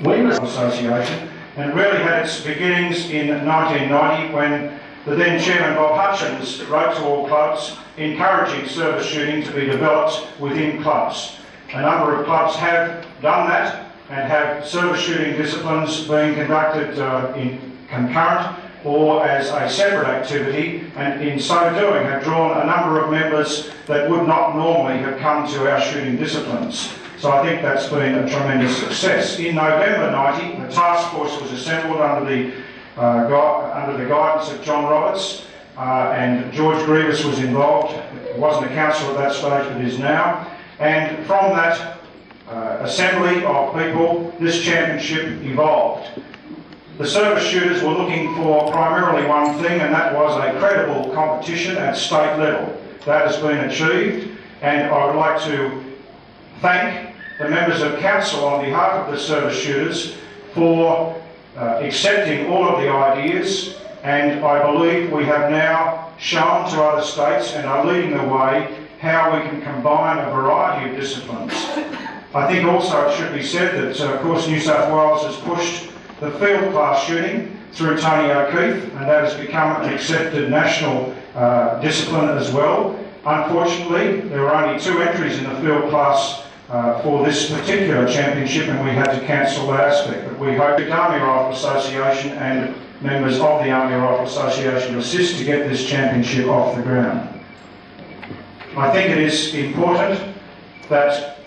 Women's Association, and really had its beginnings in 1990 when the then Chairman Bob Hutchins wrote to all clubs encouraging service shooting to be developed within clubs. A number of clubs have done that and have service shooting disciplines being conducted in concurrent or as a separate activity, and in so doing have drawn a number of members that would not normally have come to our shooting disciplines. So I think that's been a tremendous success. In November 90, the task force was assembled under the guidance of John Roberts, and George Grievous was involved. He wasn't a councillor at that stage, but is now. And from that assembly of people, this championship evolved. The service shooters were looking for primarily one thing, and that was a credible competition at state level. That has been achieved, and I would like to thank the members of council on behalf of the service shooters for accepting all of the ideas, and I believe we have now shown to other states and are leading the way how we can combine a variety of disciplines. I think also it should be said that, of course, New South Wales has pushed the field class shooting through Tony O'Keefe, and that has become an accepted national discipline as well. Unfortunately, there were only 2 entries in the field class for this particular championship, and we had to cancel that aspect. But we hope the Army Rifle Association and members of the Army Rifle Association assist to get this championship off the ground. I think it is important that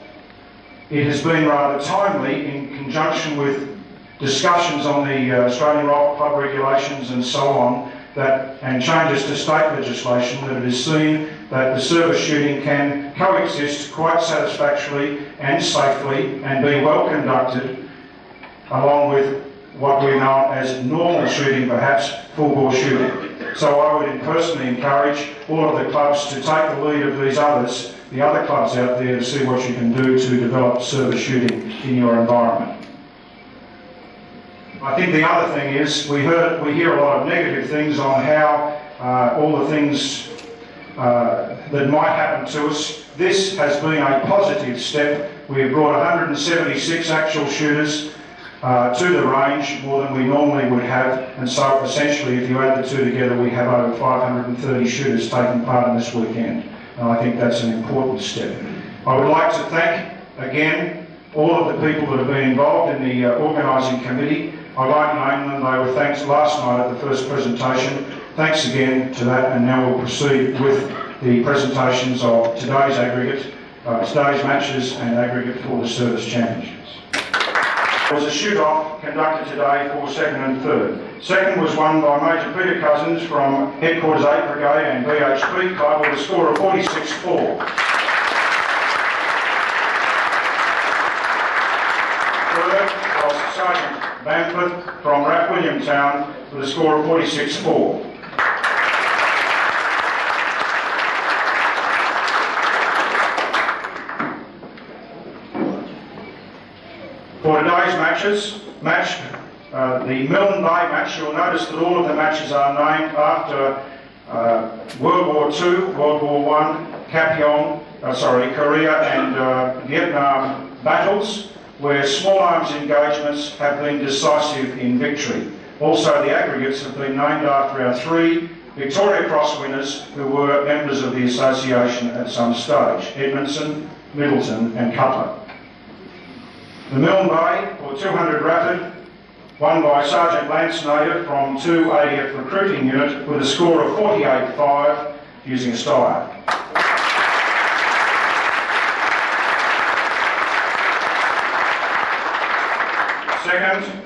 it has been rather timely in conjunction with discussions on the Australian Rifle Club regulations and so on, and changes to state legislation, that it is seen that the service shooting can coexist quite satisfactorily and safely and be well conducted, along with what we know as normal shooting, perhaps full bore shooting. So I would personally encourage all of the clubs to take the lead of these others, the other clubs out there, to see what you can do to develop service shooting in your environment. I think the other thing is we hear a lot of negative things on how all the things that might happen to us. This has been a positive step. We have brought 176 actual shooters to the range, more than we normally would have, and so essentially if you add the 2 together we have over 530 shooters taking part in this weekend, and I think that's an important step. I would like to thank again all of the people that have been involved in the organising committee. I won't name them, they were thanked last night at the first presentation. Thanks again to that, and now we'll proceed with the presentations of today's aggregate, today's matches and aggregate for the service championships. There was a shoot-off conducted today for 2nd and 3rd. 2nd was won by Major Peter Cousins from Headquarters 8 Brigade and BHP Club with a score of 46-4. 3rd was Sergeant Bamford from Rath Williamtown with a score of 46-4. For today's the Milne Bay match, you'll notice that all of the matches are named after World War II, World War I, Korea and Vietnam battles, where small arms engagements have been decisive in victory. Also, the aggregates have been named after our 3 Victoria Cross winners who were members of the association at some stage: Edmondson, Middleton and Cutler. The Milne Bay, or 200 Rapid, won by Sergeant Lance Nader from 2 ADF Recruiting Unit with a score of 48-5 using a Steyr. Second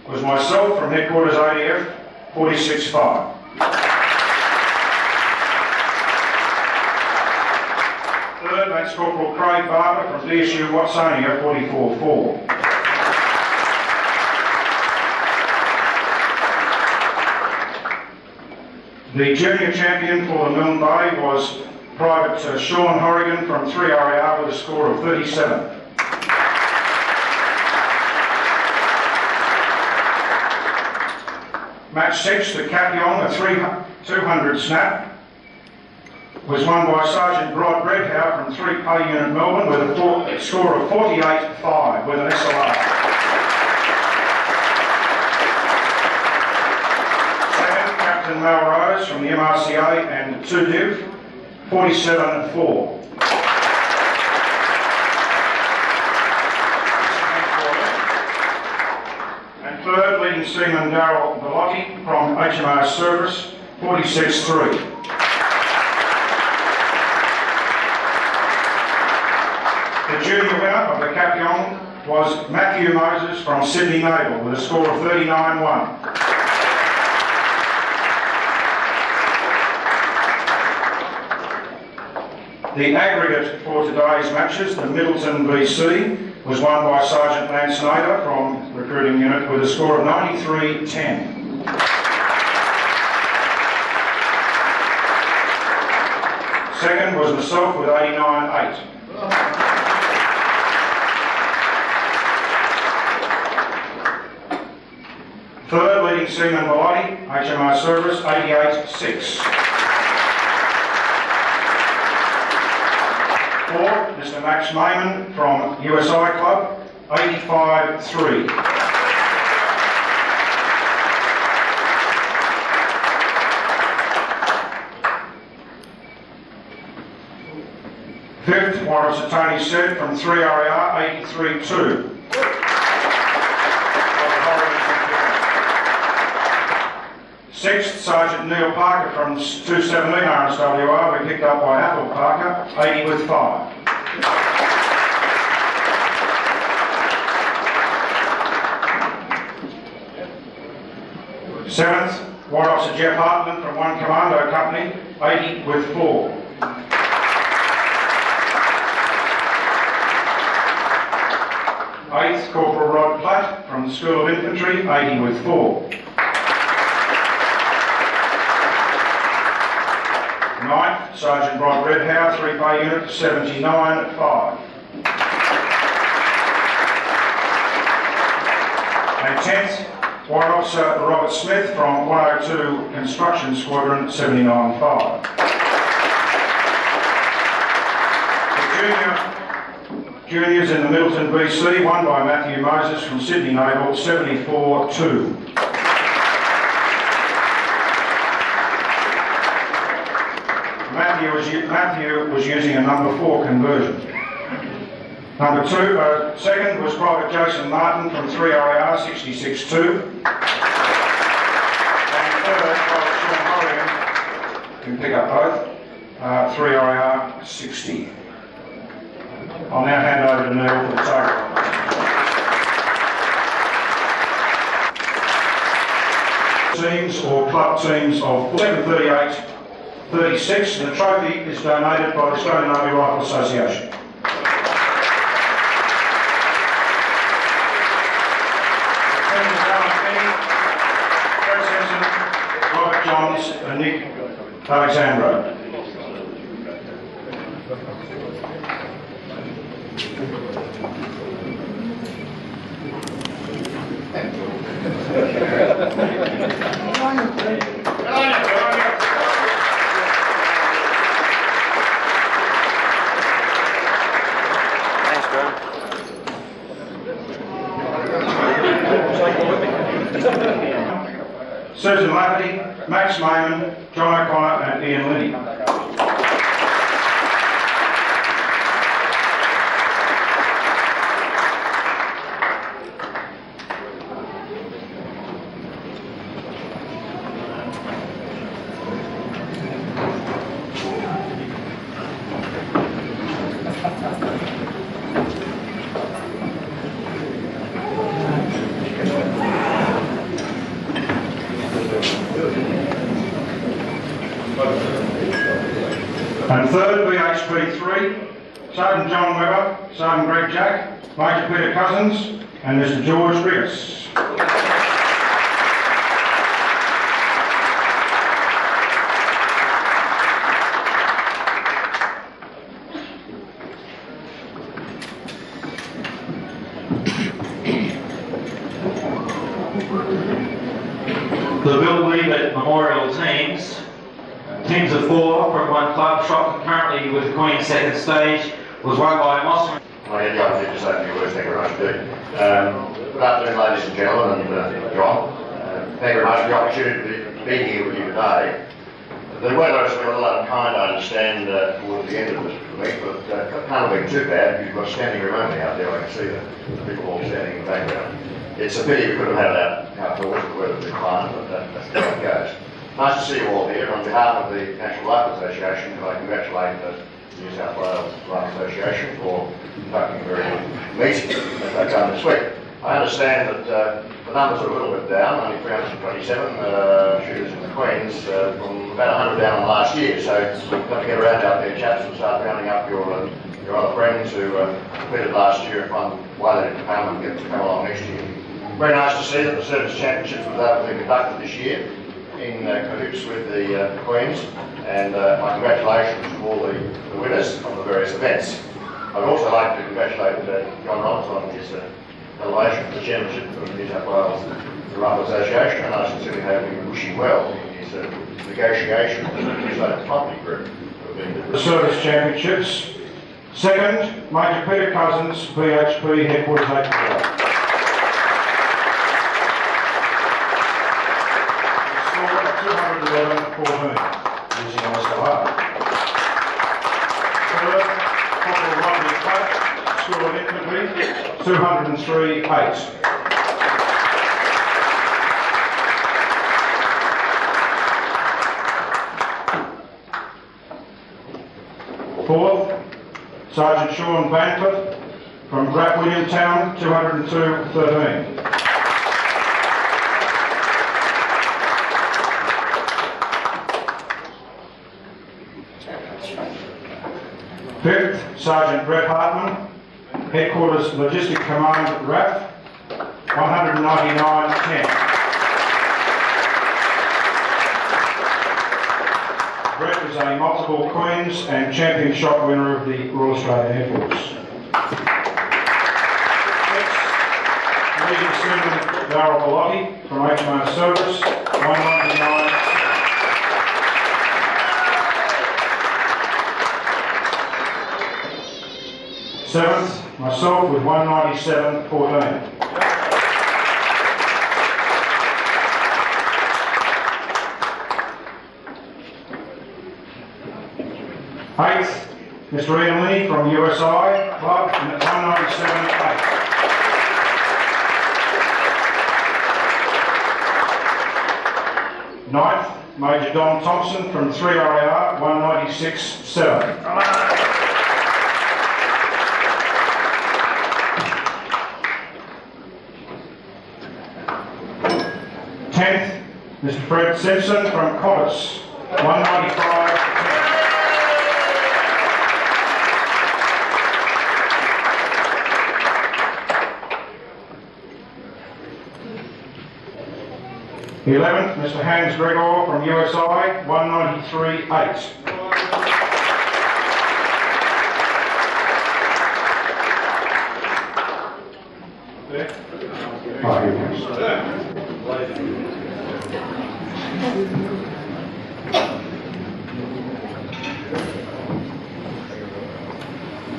was myself from Headquarters ADF, 46-5. Third, Lance Corporal Craig Barber from DSU Watsonia, 44-4. The junior champion for the Milne Bay was Private Sean Horrigan from 3RAR with a score of 37. Match 6, the Capion, a 200 snap, was won by Sergeant Rod Redhow from 3 Pay Unit Melbourne with a score of 48-5 with an SLR. Second, Captain Melrose from the MRCA and 2 Div, 47-4. And third, leading seaman Darryl Bellotti from HMR Service, 46-3. The junior winner of the Capion was Matthew Moses from Sydney Naval with a score of 39-1. The aggregate for today's matches, the Middleton VC, was won by Sergeant Lance Nader from Recruiting Unit with a score of 93-10. Second was myself with 89-8. Third, leading seaman Bellotti, HMR Service, 88-6. Fourth, Mr. Max Mayman from USI Club, 85-3. Fifth, Warren Tony said from 3RAR, 83-2. Sixth, Sergeant Neil Parker from 217 RSWR, we picked up by Apple Parker, 80-5. Seventh, Warrant Officer Jeff Hartman from 1 Commando Company, 80-4. Eighth, Corporal Rod Platt from the School of Infantry, 80-4. Ninth, Sergeant Rod Redhow, 3 Pay Unit, 79-5. And 10th, Warrant Officer Robert Smith from 102 Construction Squadron, 79-5. The juniors in the Middleton VC, won by Matthew Moses from Sydney Naval, 74-2. Matthew was using a number 4 conversion. Number 2, second was Private Jason Martin from 3RAR, 66-2. And third, Private Sean Holligan, you can pick up both, 3RAR, 60. I'll now hand over to Neil for the total. Teams or club teams of 738-36, and the trophy is donated by the Australian Army Rifle Association. Robert Johns and Nick Alexandro. Susan Lafferty, Max Mayman, John O'Connor and Ian Linney. And third, BHP 3, Sergeant John Webber, Sergeant Greg Jack, Major Peter Cousins, and Mr. George Rios. The Teams of 4 from one club, shot concurrently with the Queen's second stage, was won by Moss. I get the opportunity to say a few words. Thank you very much indeed. Good afternoon, ladies and gentlemen, and John. Thank you very much for the opportunity to be here with you today. The weather has been a little unkind, I understand, towards the end of this week, but can't have been too bad. You've got standing room only out there. I can see the people all standing in the background. It's a pity we could have had it outdoors, the weather declined, but that's the way it goes. Nice to see you all here. On behalf of the National Rifle Association, I congratulate the New South Wales Rifle Association for conducting a very good meeting that they've done this week. I understand that the numbers are a little bit down, only 327 shooters in the Queens, from about 100 down last year. So you've got to get around out there, chaps, and start rounding up your other friends who competed last year and find why they didn't come and get to come along next year. Very nice to see that the Service Championships was able to be conducted this year in cahoots with the Queens, and my congratulations to all the winners of the various events. I'd also like to congratulate John Roberts on his elevation to the chairmanship of the New South Wales Rifle Association, and I sincerely hope we wish him well in his negotiations with the New South Property Group. The Service Championships. Second, Major Peter Cousins, BHP Headquarters 8. Score of 211-14, using SLR. Third, Corporal Rodney Platt, School of Infantry, 203-8. Fourth, Sergeant Sean Banford from Grap Williamtown, 202-13. Fifth, Sergeant Brett Hartman, Headquarters Logistic Command, RAF, 199-10. Brett is a multiple Queens and champion shot winner of the Royal Australian Air Force. Next, Major Seaman Darryl Bellotti from HMAS Service, 199. Seventh, myself with 197-14. Eighth, Mr. Ian Lee from USI Club at 197-8. Ninth, Major Don Thompson from 3RAR, 196-7. 10th, Mr. Fred Simpson from Qantas, 195-10. 11th, Mr. Hans Gregor from USI, 193-8.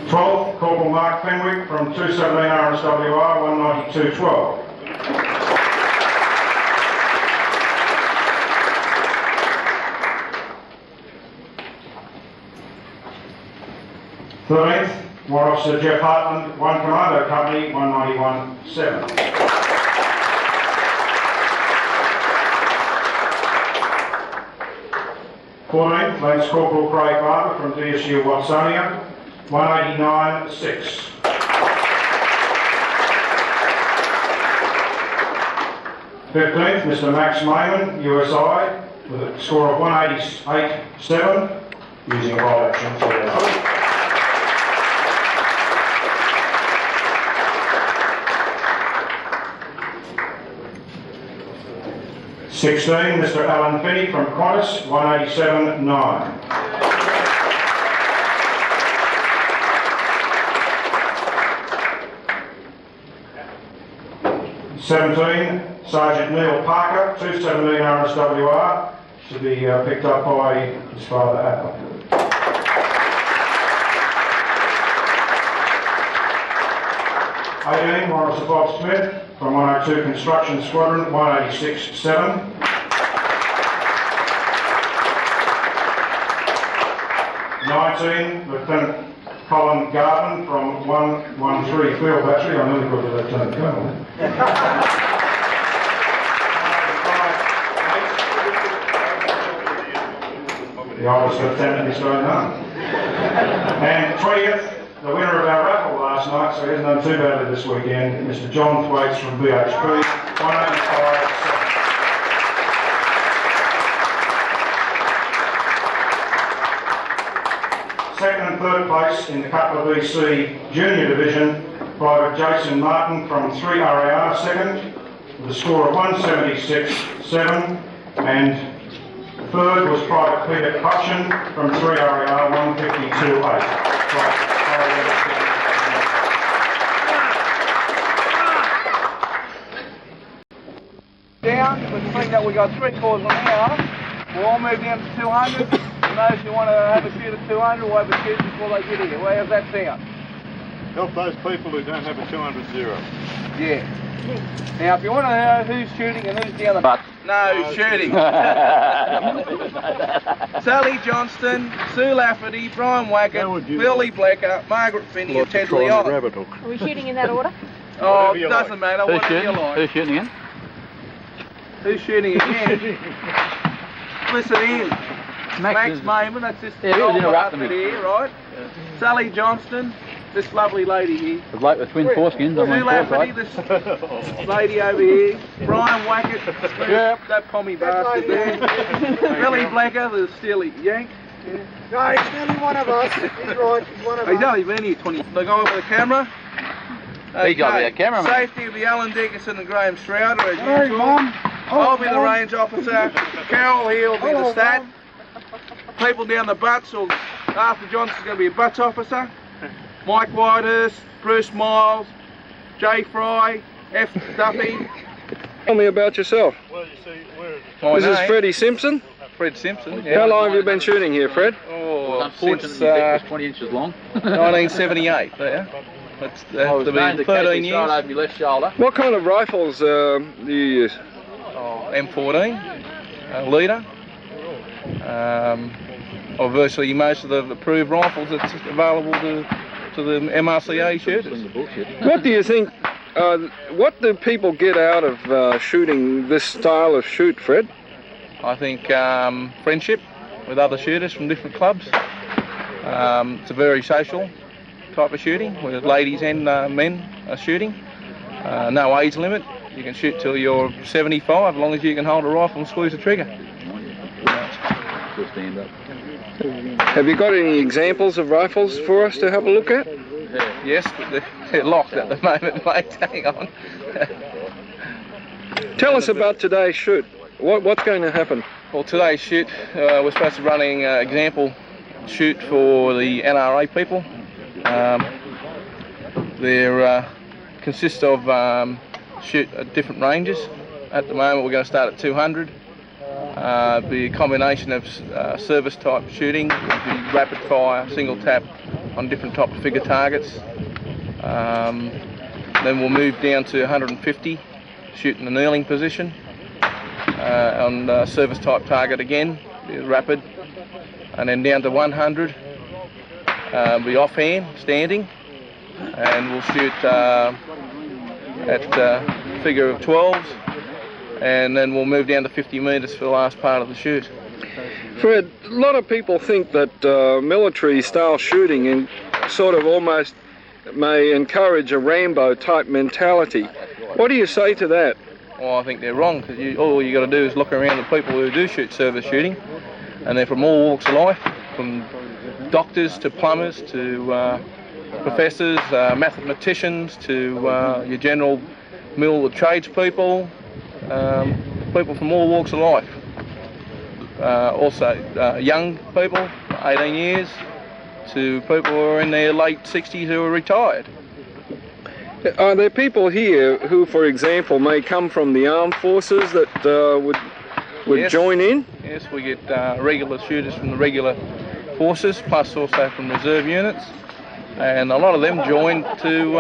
12th, Corporal Mark Fenwick from 217 RSWR, 192-12. 13th, War Officer Jeff Hartland, 1 Commando Company, 191-7. 14th, Lance Corporal Craig Barber from DSU Watsonia, 189-6. 15th, Mr. Max Mayman, USI, with a score of 188-7, using a bolt action 3-0. 16, Mr. Alan Finney from Qantas, 187-9. 17, Sergeant Neil Parker, 217 RSWR, to be picked up by his father, Apple. Morris Bob Smith from 102 Construction Squadron, 186-7. 19, Lieutenant Colin Garvin from 113 Field Battery. I nearly got to Lieutenant Colonel. The oldest lieutenant is going on. And 20th, the winner of our raffle last night, so he hasn't done too badly this weekend, Mr. John Thwaites from BHP, 185-7. Second and third place in the Cutler BC Junior Division, Private Jason Martin from 3RAR second, with a score of 176-7, and third was Private Peter Hutchin from 3RAR, 152-8. Down, we think that we got 3/4 an hour. We'll all move down to 200. And those who want to have a shoot at 200 will have a shoot before they get here. Well, how's that sound? Help those people who don't have a 200-0. Yeah. Now, if you want to know who's shooting and who's down the butt. No, who's shooting. Sally Johnston, Sue Lafferty, Brian Wackett, Billy Blecker, Margaret Finney, and Ted Leon. Are we shooting in that order? Oh, it doesn't matter, whatever you like. Who's shooting in? Who's shooting again? Listen in. Max Mayman, that's this here, right? Sally Johnston, this lovely lady here. The bloke with twin foreskins on Sue my Lafferty, this lady over here. Brian Wackett, that pommy bastard there. Billy Blecker, the steely yank. No, he's nearly one of us. He's right, he's one of us. He's only been here 20. They go over the camera. He's got to be a cameraman. Safety of the Alan Dickinson and Graham Strouder, as usual. I'll be the range officer. Carol here will be the stat. People down the butts, or Arthur Johnson's going to be a butts officer. Mike Whitehurst, Bruce Miles, Jay Fry, F. Duffy. Tell me about yourself. Well, you see, this is Freddie Simpson. Fred Simpson. Yeah. How long have you been shooting here, Fred? Oh, since since 20 inches long. 1978. There. That's been 13 years. Over your left shoulder. What kind of rifles do you use? M14, leader. Or virtually most of the approved rifles that's available to the MRCA shooters. What do you think? What do people get out of shooting this style of shoot, Fred? I think friendship with other shooters from different clubs. It's a very social type of shooting, where ladies and men are shooting. No age limit. You can shoot till you're 75, as long as you can hold a rifle and squeeze the trigger. Have you got any examples of rifles for us to have a look at? Yes, but they're locked at the moment, mate. Hang on. Tell us about today's shoot. What's going to happen? Well, today's shoot, we're supposed to be running an example shoot for the NRA people. They consist of shoot at different ranges. At the moment we're going to start at 200. Be a combination of service type shooting, be rapid fire, single tap on different type of figure targets. Then we'll move down to 150, shoot in the kneeling position on service type target again, be rapid, and then down to 100, be offhand, standing, and we'll shoot at figure of 12s, and then we'll move down to 50 metres for the last part of the shoot. Fred, a lot of people think that military style shooting and sort of almost may encourage a Rambo type mentality. What do you say to that? Well, I think they're wrong, because all you got to do is look around the people who do shoot service shooting, and they're from all walks of life, from doctors to plumbers to professors, mathematicians to your general mill of tradespeople, people from all walks of life. Also young people, 18 years, to people who are in their late 60s who are retired. Are there people here who, for example, may come from the armed forces that would Yes. join in? Yes, we get regular shooters from the regular forces, plus also from reserve units, and a lot of them join to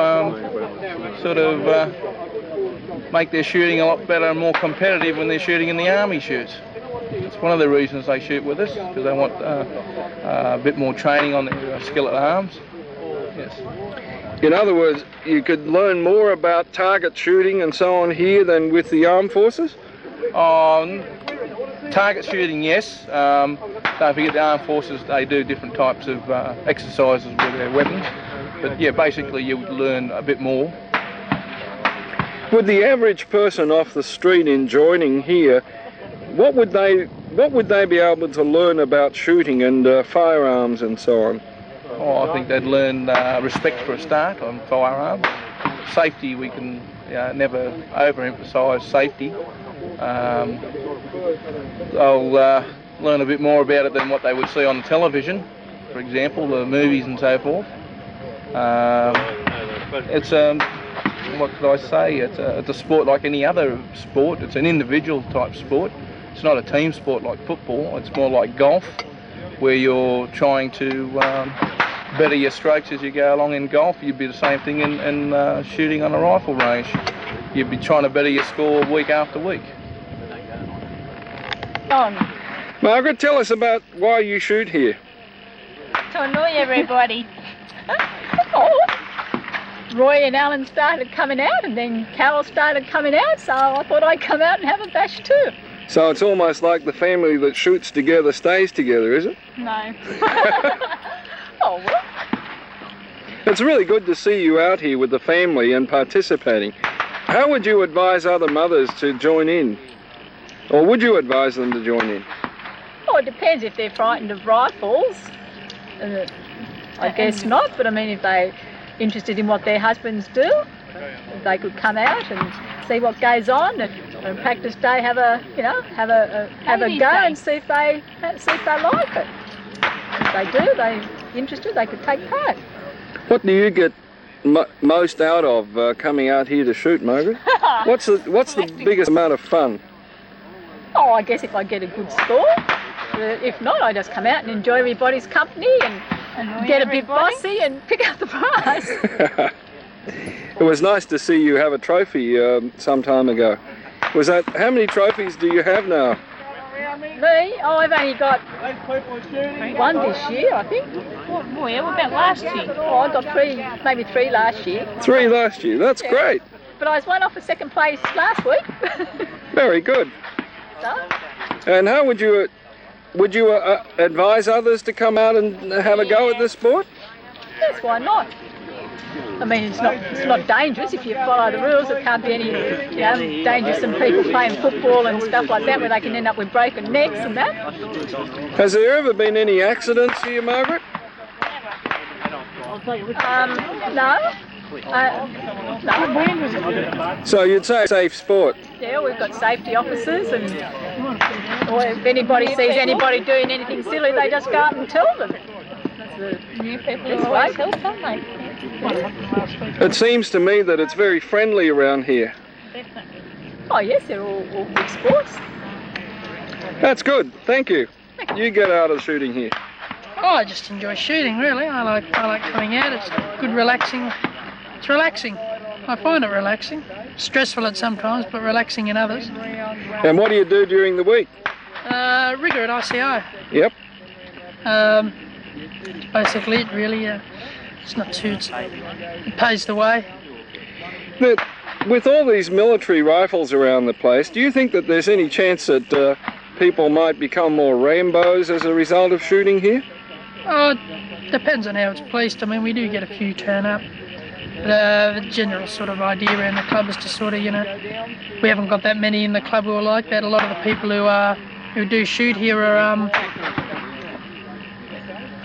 sort of make their shooting a lot better and more competitive when they're shooting in the army shoots. It's one of the reasons they shoot with us, because they want a bit more training on their skill at arms. Yes. In other words, you could learn more about target shooting and so on here than with the armed forces? Target shooting, yes. Don't forget the armed forces, they do different types of exercises with their weapons. But yeah, basically you would learn a bit more. Would the average person off the street in joining here, what would they be able to learn about shooting and firearms and so on? Oh, I think they'd learn respect for a start on firearms. Safety, we can never overemphasise safety. They'll learn a bit more about it than what they would see on television, for example, the movies and so forth. It's what could I say? It's a sport like any other sport. It's an individual type sport. It's not a team sport like football. It's more like golf, where you're trying to better your strokes as you go along in golf. You'd be the same thing in shooting on a rifle range. You'd be trying to better your score week after week. Margaret, tell us about why you shoot here. To annoy everybody. Roy and Alan started coming out, and then Carol started coming out, so I thought I'd come out and have a bash too. So it's almost like the family that shoots together stays together, is it? No. Oh, well. It's really good to see you out here with the family and participating. How would you advise other mothers to join in? Or would you advise them to join in? Oh, it depends if they're frightened of rifles. I guess not, but I mean, if they're interested in what their husbands do, they could come out and see what goes on, and practice day have a go and see if they like it. If they do, they're interested, they could take part. What do you get most out of coming out here to shoot, Margaret? What's the biggest amount of fun? Oh, I guess if I get a good score. If not, I just come out and enjoy everybody's company and get a bit bossy and pick up the prize. It was nice to see you have a trophy some time ago. How many trophies do you have now? Me? Oh, I've only got one this year, I think. What about last year? Oh, I got maybe three last year. 3 last year, that's great. But I was one off for second place last week. Very good. So? And how would you advise others to come out and have a go at this sport? Yes, why not? I mean, it's not dangerous if you follow the rules. There can't be any dangersome people playing football and stuff like that where they can end up with broken necks and that. Has there ever been any accidents here, Margaret? No. No. So you'd say a safe sport? Yeah, we've got safety officers, and if anybody sees anybody doing anything silly, they just go up and tell them. The new people always help, don't they? It seems to me that it's very friendly around here. Oh yes, they're all good sports. That's good, thank you. You get out of shooting here. Oh, I just enjoy shooting, really. I like coming out. It's good, relaxing. It's relaxing. I find it relaxing. Stressful at some times, but relaxing in others. And what do you do during the week? Rigger at ICO. Yep. It's basically it, really. It's not too. It pays the way. But with all these military rifles around the place, do you think that there's any chance that people might become more Rambos as a result of shooting here? Oh, it depends on how it's placed. I mean, we do get a few turn up. But the general sort of idea around the club is to sort of, we haven't got that many in the club who are like that. A lot of the people who do shoot here are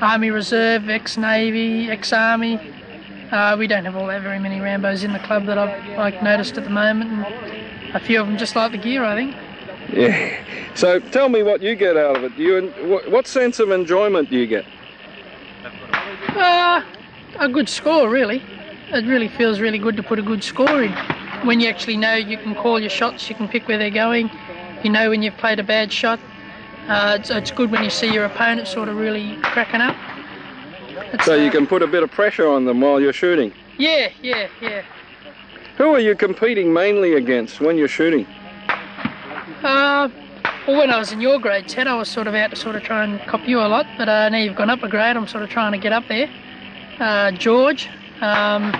Army Reserve, ex-Navy, ex-Army. We don't have all that very many Rambos in the club that I've noticed at the moment. And a few of them just like the gear, I think. Yeah. So tell me what you get out of it. What sense of enjoyment do you get? A good score, really. It really feels really good to put a good score in. When you actually know you can call your shots, you can pick where they're going, you know when you've played a bad shot, It's good when you see your opponent sort of really cracking up. So you can put a bit of pressure on them while you're shooting. Yeah. Who are you competing mainly against when you're shooting? Well, when I was in your grade, Ted, I was sort of out to sort of try and copy you a lot, but now you've gone up a grade, I'm sort of trying to get up there. George, a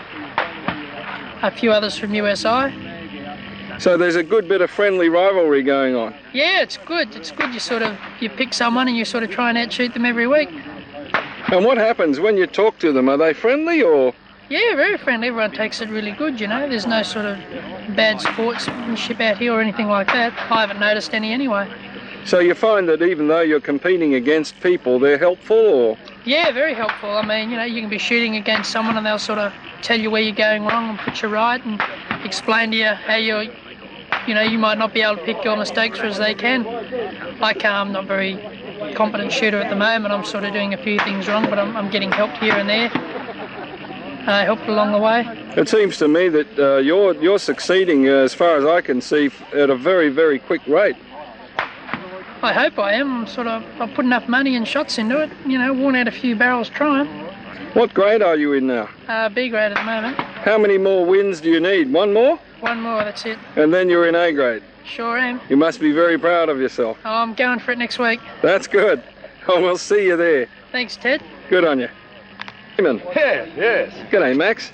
few others from USI. So there's a good bit of friendly rivalry going on. Yeah, it's good. It's good. You pick someone and you sort of try and outshoot them every week. And what happens when you talk to them? Are they friendly or? Yeah, very friendly. Everyone takes it really good, you know. There's no sort of bad sportsmanship out here or anything like that. I haven't noticed any anyway. So you find that even though you're competing against people, they're helpful or? Yeah, very helpful. I mean, you know, you can be shooting against someone and they'll sort of tell you where you're going wrong and put you right and explain to you how you might not be able to pick your mistakes as they can. I'm not very competent shooter at the moment. I'm sort of doing a few things wrong, but I'm getting helped here and there. Helped along the way. It seems to me that you're succeeding, as far as I can see, at a very, very quick rate. I hope I am. I've put enough money and shots into it. You know, worn out a few barrels trying. What grade are you in now? B grade at the moment. How many more wins do you need? One more? One more, that's it. And then you're in A grade? Sure am. You must be very proud of yourself. Oh, I'm going for it next week. That's good. Oh, we'll see you there. Thanks, Ted. Good on you. Yes. G'day, Max.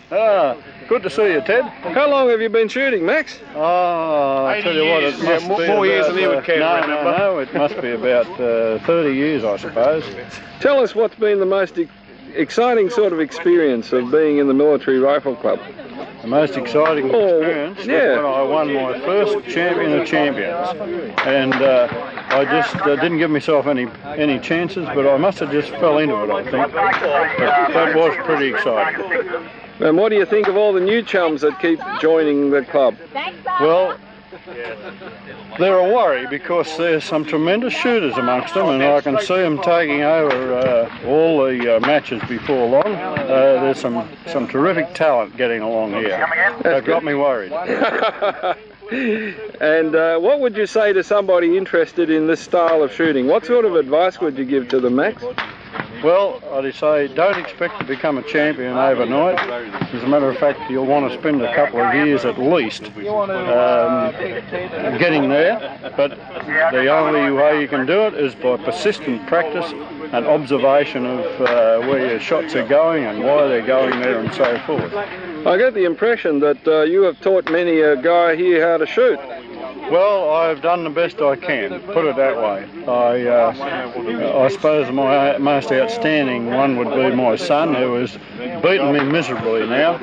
Good to see you, Ted. How long have you been shooting, Max? I tell you what, it must be more years than you would care to remember. No, it must be about 30 years, I suppose. Tell us what's been the most exciting sort of experience of being in the Military Rifle Club. The most exciting experience was when I won my first Champion of Champions, and I just didn't give myself any chances, but I must have just fell into it, I think. But that was pretty exciting. And what do you think of all the new chums that keep joining the club? Well, they're a worry because there's some tremendous shooters amongst them, and I can see them taking over all the matches before long. There's some terrific talent getting along here. They've got me worried. And what would you say to somebody interested in this style of shooting? What sort of advice would you give to them, Max? Well, I'd say don't expect to become a champion overnight. As a matter of fact, you'll want to spend a couple of years at least getting there, but the only way you can do it is by persistent practice and observation of where your shots are going and why they're going there and so forth. I get the impression that you have taught many a guy here how to shoot. Well, I've done the best I can, put it that way. I suppose my most outstanding one would be my son, who has beaten me miserably now.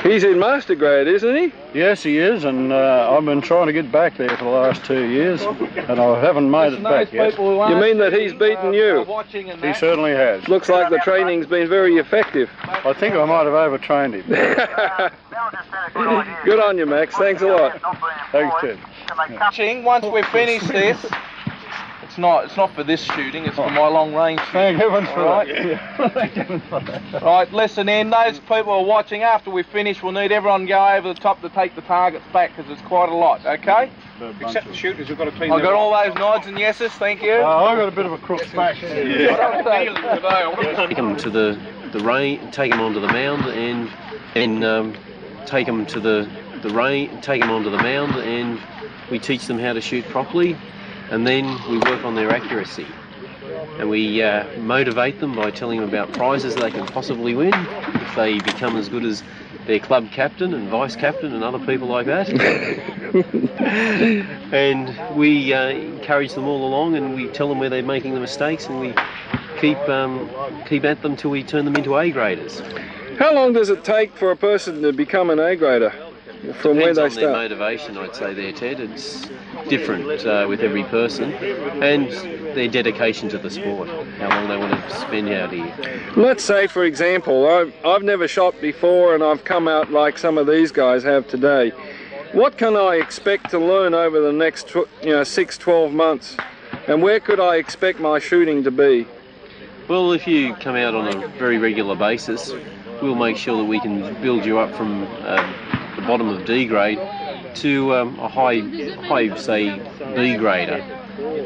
He's in master grade, isn't he? Yes, he is, and I've been trying to get back there for the last 2 years, and I haven't made it back yet. You mean that he's beaten you? He certainly has. Looks like the training's been very effective. I think I might have overtrained him. Good on you, Max. Thanks a lot. Thanks, Ted. Once we've finished this, it's not for this shooting, it's for my long range shooting. Thank heavens for right? that. Right, listen in, those people are watching, after we finish we'll need everyone to go over the top to take the targets back because it's quite a lot, okay? Except the shooters, we've got to clean I've got all those nods and yeses, thank you. I've got a bit of a crook smash. Take them to the range, take them onto the mound and take them to the range, take them onto the mound and we teach them how to shoot properly. And then we work on their accuracy, and we motivate them by telling them about prizes they can possibly win if they become as good as their club captain and vice captain and other people like that. And we encourage them all along, and we tell them where they're making the mistakes, and we keep at them till we turn them into A graders. How long does it take for a person to become an A grader? From where they start? Depends on their motivation, I'd say there, Ted. It's different with every person, and their dedication to the sport, how long they want to spend out here. Let's say, for example, I've never shot before and I've come out like some of these guys have today. What can I expect to learn over the next 6-12 months, and where could I expect my shooting to be? Well, if you come out on a very regular basis, we'll make sure that we can build you up from the bottom of D grade to a high, say, B grader.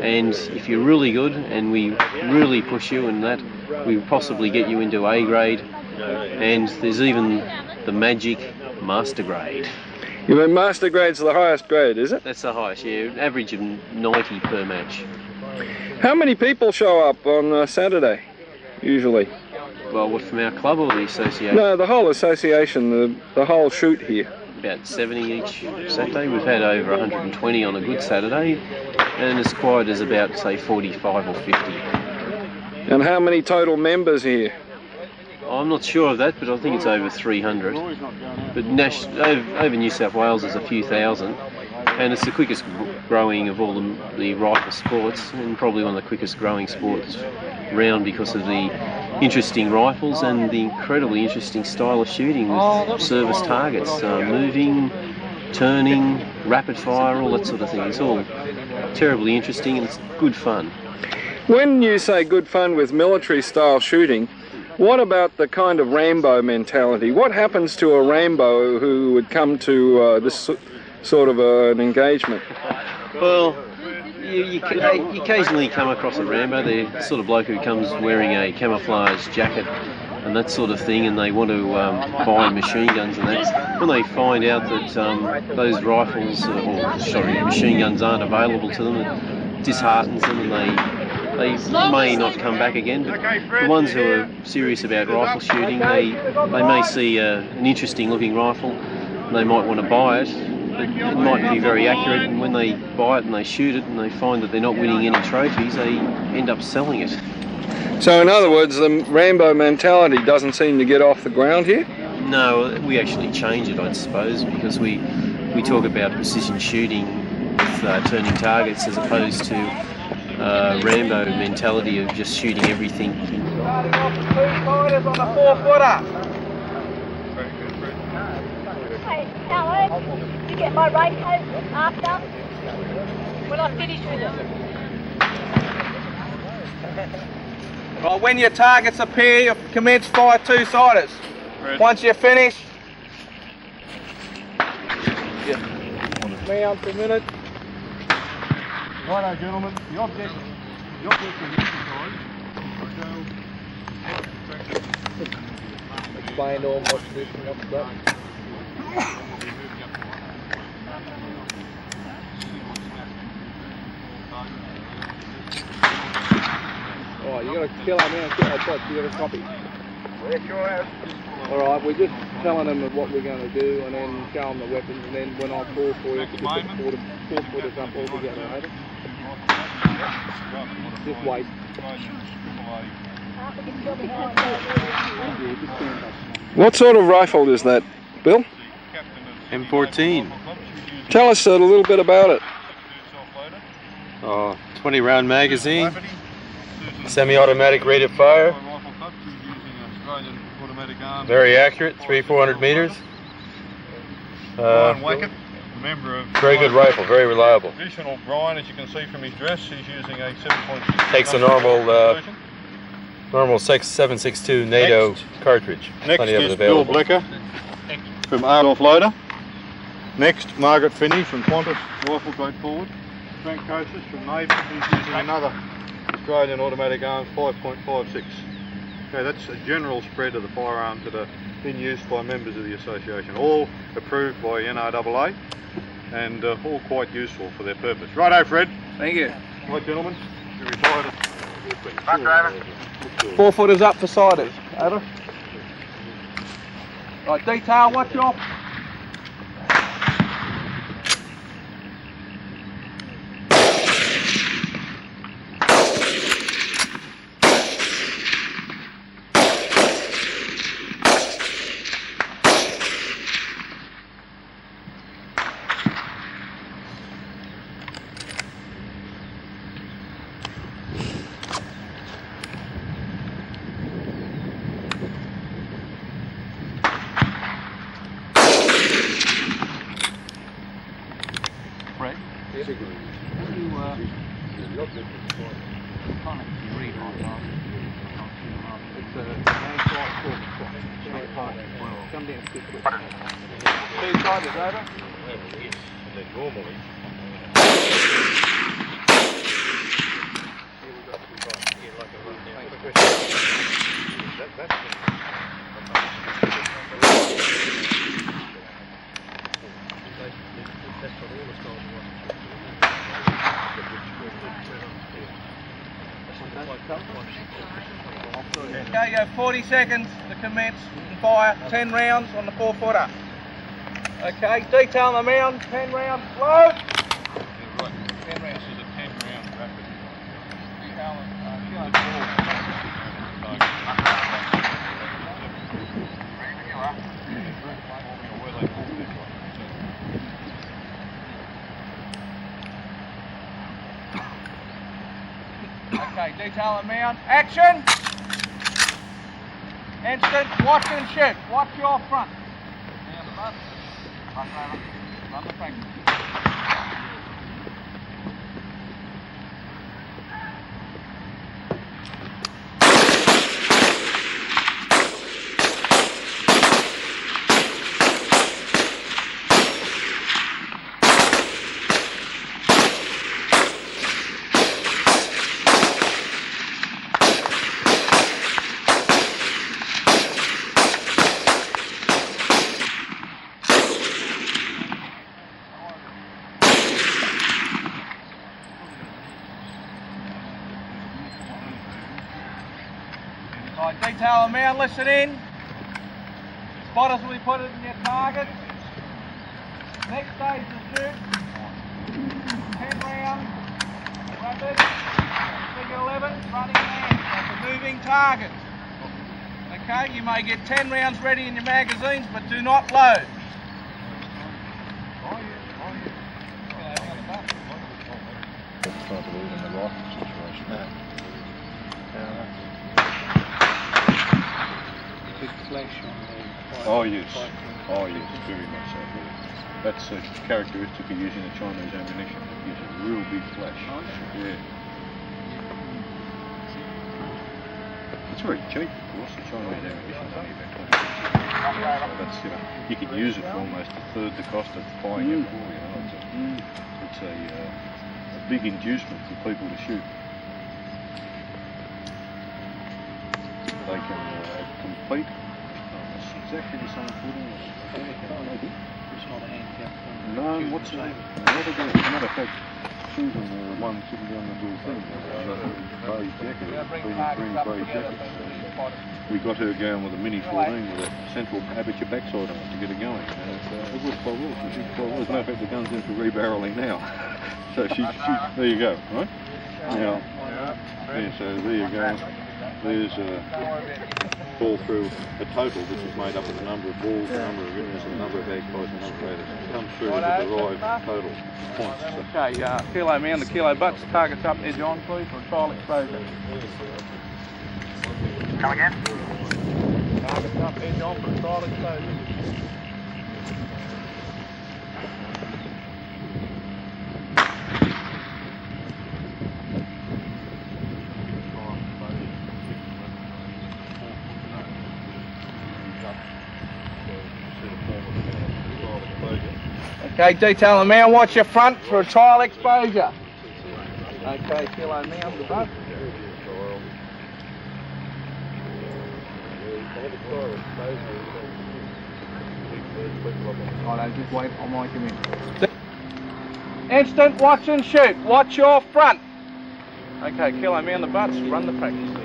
and if you're really good and we really push you and that, we possibly get you into A grade, and there's even the magic master grade. You mean master grade's the highest grade, is it? That's the highest, yeah, an average of 90 per match. How many people show up on Saturday, usually? Well, what, from our club or the association? No, the whole association, the whole shoot here. About 70 each Saturday. We've had over 120 on a good Saturday, and as quiet as about, say, 45 or 50. And how many total members here? I'm not sure of that, but I think it's over 300. But over New South Wales is a few thousand, and it's the quickest growing of all the rifle sports, and probably one of the quickest growing sports round because of the interesting rifles and the incredibly interesting style of shooting with service targets, moving, turning, rapid fire, all that sort of thing. It's all terribly interesting and it's good fun. When you say good fun with military style shooting, what about the kind of Rambo mentality? What happens to a Rambo who would come to this sort of an engagement? Well, you occasionally come across a Rambo, the sort of bloke who comes wearing a camouflage jacket and that sort of thing, and they want to buy machine guns and that. When they find out that those rifles, machine guns aren't available to them, it disheartens them and they may not come back again. But the ones who are serious about rifle shooting, they may see an interesting looking rifle, and they might want to buy it. It might be very accurate, and when they buy it and they shoot it and they find that they're not winning any trophies, they end up selling it. So in other words, the Rambo mentality doesn't seem to get off the ground here? No, we actually change it, I suppose, because we talk about precision shooting with turning targets as opposed to Rambo mentality of just shooting everything. Starting off with 2 fighters on the 4-footer. Hey, Howard, did you get my raincoat after? When I finish with it? Right, when your targets appear, you commence fire 2-siders. Once you finish, me on for a minute. Righto, gentlemen, the object of the exercise is to Explain all what's this and what's that. Oh, you got to kill them and kill our shots, you got to copy. Alright, we're just telling them what we're going to do and then show them the weapons, and then when I call for you, put the 4-footers up all together, over. Just wait. What sort of rifle is that, Bill? M14. Tell us a little bit about it. 20 round magazine, semi-automatic rate of fire, very accurate, 300-400 meters. Very good rifle, very reliable. Additional Brian, as you can see from his dress, he's using a 7.6. Takes a normal 7.62 NATO cartridge. Next Plenty of it is Bill available. Blecker from Adolf Loader. Next, Margaret Finney from Qantas Rifle, straight forward. Frank Coaches from Navy, he's using another Australian automatic arms 5.56. Okay, that's a general spread of the firearms that are in use by members of the association, all approved by NRAA and all quite useful for their purpose. Righto, Fred. Thank you. Right, gentlemen, you're retired. 4-footers up for siders, over. Right, detail, watch off. Okay, you have 40 seconds to commence and fire 10 rounds on the 4-footer. Okay, detail the mound, 10 rounds, load. 10 rounds. This is a 10-round rapid. Okay, detail the mound, action. Instant, watch and shoot. Watch your front. Run the practice. Alright, detail the mound, listen in. Spotters will be put it in your target. Next stage is shoot. 10 rounds, rapid, figure 11, running man. That's a moving target. Okay, you may get 10 rounds ready in your magazines, but do not load. Big flash on the oh yes, very much so. That's a characteristic of using a Chinese ammunition. It gives a real big flash. Yeah. It's very cheap, of course. The Chinese ammunition is only about 20 cents. So that's, you can use it for almost a third the cost of buying M4. It's a big inducement for people to shoot. They can complete almost exactly the same footing. It's not a handicap. No, whatsoever. Not at all. As a matter of fact, Susan, the one sitting down the little thing, beige jacket, green beige jacket. We got her going with a Mini 14 with a central aperture backside on it to get it going. And it was quite well. She did quite well. As a matter of fact, the gun's in for rebarreling now. So she, there you go, right? Now, yeah, so there you go. There's a ball through a total, which is made up of the number of balls, the number of winners, and the number of magpies, and the number of batters. It comes through as a derived total points. So. Okay, kilo mound, the kilo butts, targets up, edge on please for a trial exposure. Come again? Targets up, edge on for a trial exposure. Okay, detail the mound, watch your front for a trial exposure. Okay, kilo mound, the front. Righto, just wait, I'll mic him in. Instant, watch and shoot, watch your front. Okay, kilo mound, the butts, run the practice.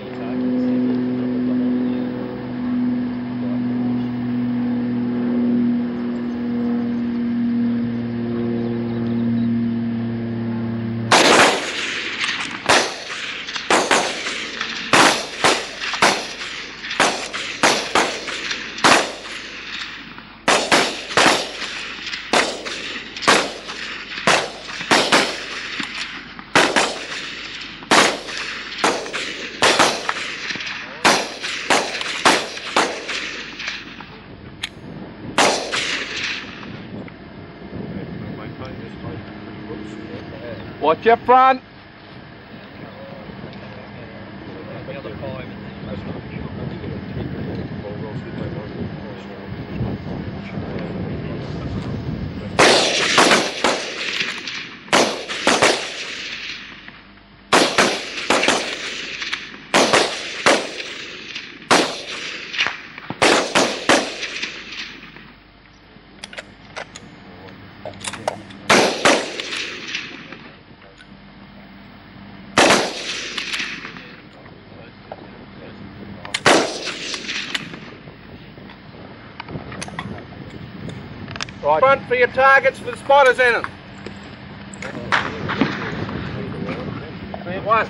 Watch your front. Right. Front for your targets with spotters in them. Cleared one.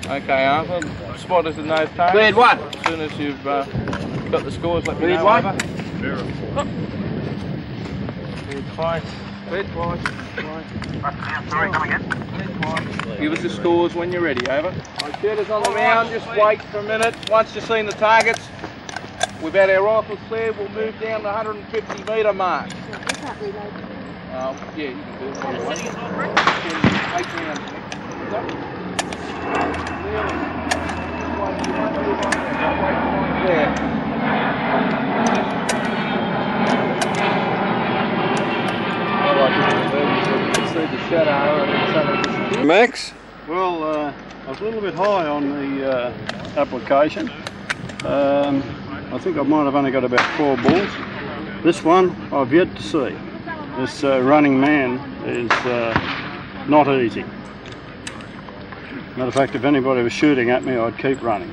Okay, Arthur. Spotters in those targets. Cleared one. As soon as you've got the scores, let me Cleared know. one. Over. Cleared twice. Cleared twice. Sorry, come again. Give us the scores when you're ready, over. Our shooters on the mound, just wait for a minute. Once you've seen the targets, we've had our rifles cleared, we'll move down the 150 metre mark. Yeah, you can do it. Max? Well, I was a little bit high on the application. I think I might have only got about 4 bulls. This one I've yet to see. This running man is not easy. Matter of fact, if anybody was shooting at me, I'd keep running.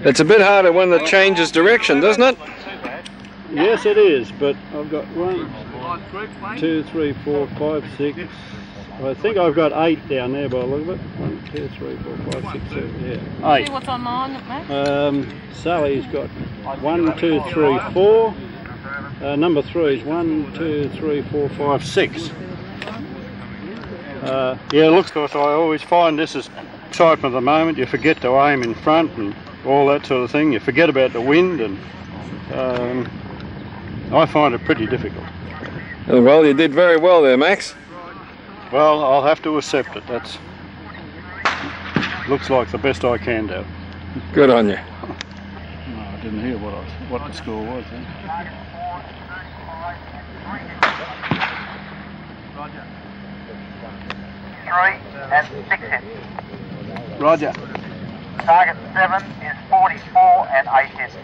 It's a bit harder when it changes direction, doesn't it? Yes, it is, but I've got 1, 2, 3, 4, 5, 6. I think I've got 8 down there by the look of it. 1, 2, 3, 4, 5, 6, 7, yeah. 8. See what's on mine, Max? Sally's got 1, 2, 3, 4. Number 3 is 1, 2, 3, 4, 5, 6. Yeah, it looks good. I always find this is type at the moment. You forget to aim in front and all that sort of thing. You forget about the wind, and I find it pretty difficult. Oh, well, you did very well there, Max. Well, I'll have to accept it. That's looks like the best I can do. Good on you. No, I didn't hear what the score was then. Roger. 3 and 6 hits. Roger. Target 7 is 44 and 8 hits.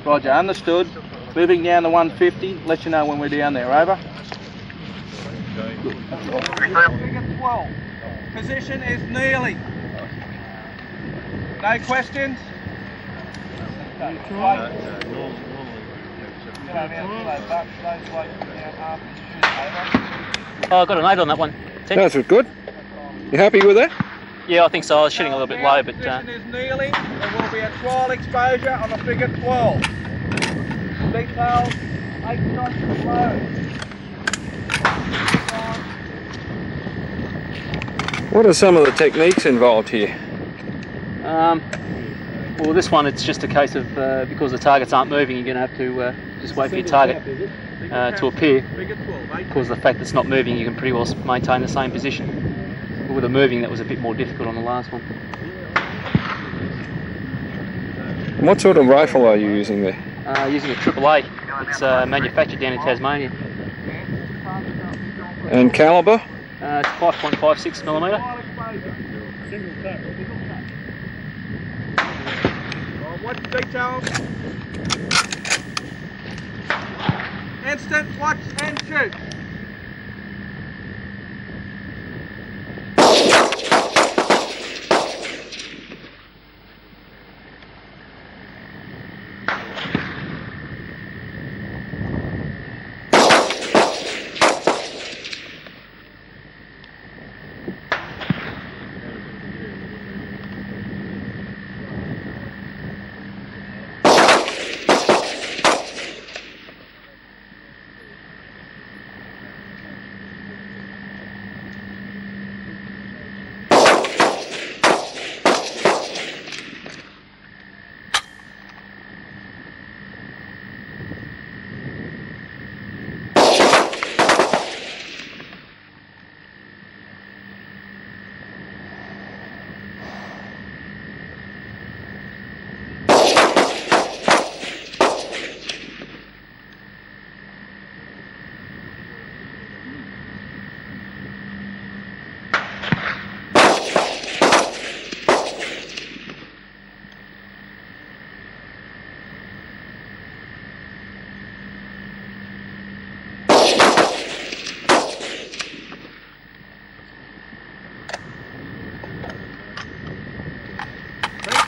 Roger, understood. Moving down to 150, let you know when we're down there, over. Figure 12. Position is nearly. No questions? Oh, I got an 8 on that one. That's good. You happy with that? Yeah, I think so. I was shooting a little bit low, but... Position is nearly. There will be a trial exposure on a figure 12. Details, 8 shots below. What are some of the techniques involved here? Well, this one, it's just a case of, because the targets aren't moving, you're going to have to just wait for your target to appear. Because of the fact that it's not moving, you can pretty well maintain the same position. But with the moving, that was a bit more difficult on the last one. What sort of rifle are you using there? Using a AAA. It's manufactured down in Tasmania. And caliber? It's 5.56mm. Watch details. Instant, watch and shoot.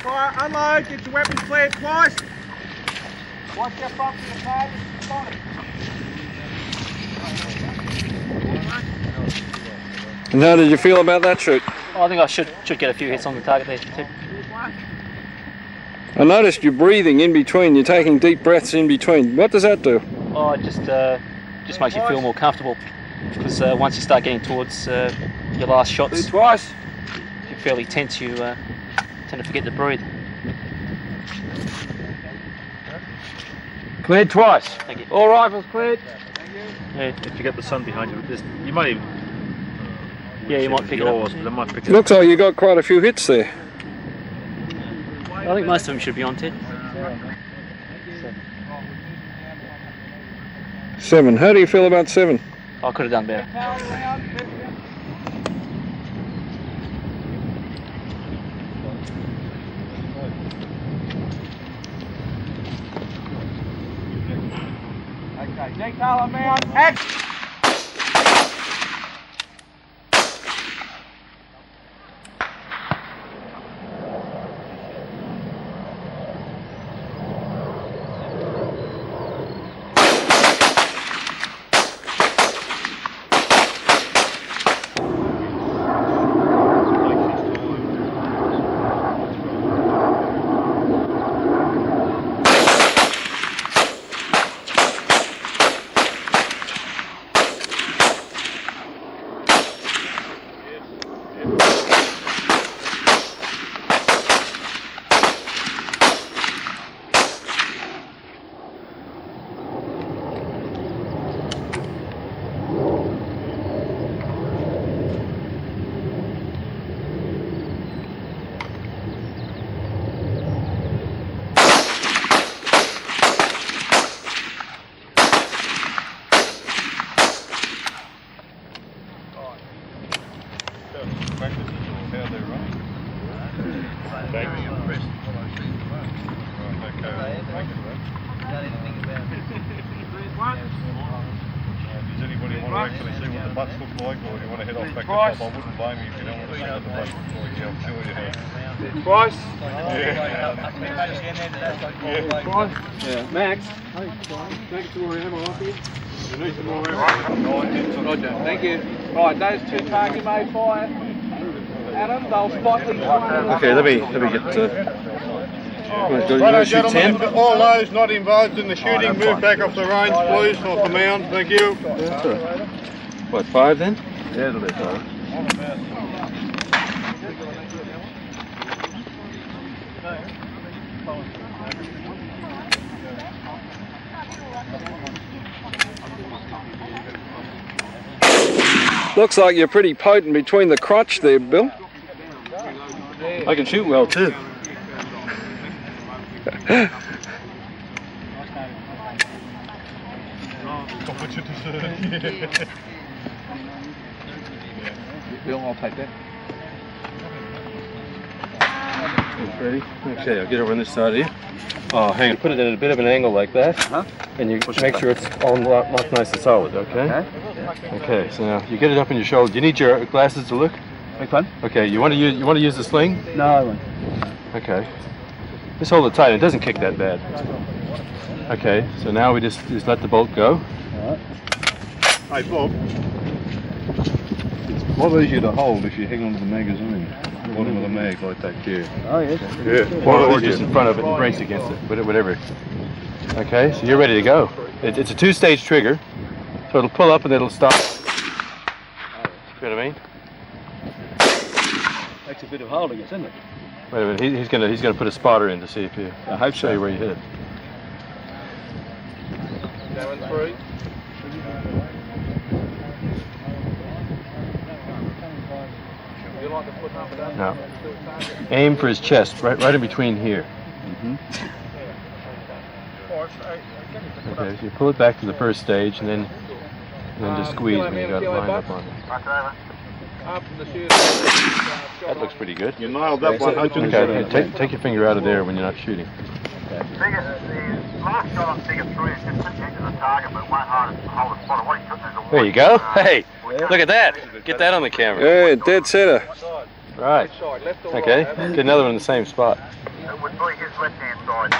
Fire, unload, get your weapons cleared twice. Watch your front for your target. And how did you feel about that shoot? Oh, I think I should get a few hits on the target there too. I noticed you're breathing in between. You're taking deep breaths in between. What does that do? Oh, it just makes you feel more comfortable, because once you start getting towards your last shots, twice. If you're fairly tense, you tend to forget to breathe. Cleared twice. Thank you. All rifles cleared. Yeah. If you get the sun behind you, you might even. Yeah, you might pick it up. But they might pick it Looks like you got quite a few hits there. I think most of them should be on 10. 7. How do you feel about 7? I could have done better. Okay, detail on mount, action! Does anybody want to actually see what the butts look like, or do you want to head off back to top? I wouldn't blame you if you don't want to see what the butts look like. Yeah, I'm sure you have. Twice. Yeah. Twice. Yeah. Max. Thanks for more ammo off you. You need some more ammo. Roger, thank you. Right, those two target made fire. Adam, they'll slightly. Okay, let me get. Righto, gentlemen, all those not involved in the shooting, move back off the range, please, off the mound. Thank you. What, 5 then? Yeah, it'll be 5. Looks like you're pretty potent between the crotch there, Bill. I can shoot well too. Bill, I'll take that. Ready? Okay, I'll get over on this side of you. Oh, hang on. Put it at a bit of an angle like that, and you make sure it's all locked nice and solid, okay? Okay, so now you get it up in your shoulder. Do you need your glasses to look? Which one? Okay, you want to use the sling? No, I won't. Okay. Just hold it tight. It doesn't kick that bad. Okay, so now we just let the bolt go. Hey, Bob. It's a lot easier to hold if you hang onto the magazine. The bottom of the mag like that, yeah. Oh, yes. Yeah. Or just in front of it and brace against it, whatever. Okay, so you're ready to go. It's a 2-stage trigger, so it'll pull up and it'll stop. You know what I mean? Takes a bit of holding, isn't it? Wait a minute, he's gonna put a spotter in to see if you. I hope show you where you hit it. Going through. You like to put up it up? No. Aim for his chest, right in between here. Okay, so you pull it back to the first stage, and then just squeeze when you got it lined up on it. That looks pretty good. You nailed that one. Okay, take your finger out of there when you're not shooting. The last shot on figure 3 is just pretty into the target, but it won't hold a spotter. What he took is a There you go. Hey, look at that. Get that on the camera. Yeah, dead center. Right. Okay, get another one in the same spot. It would be his left-hand side.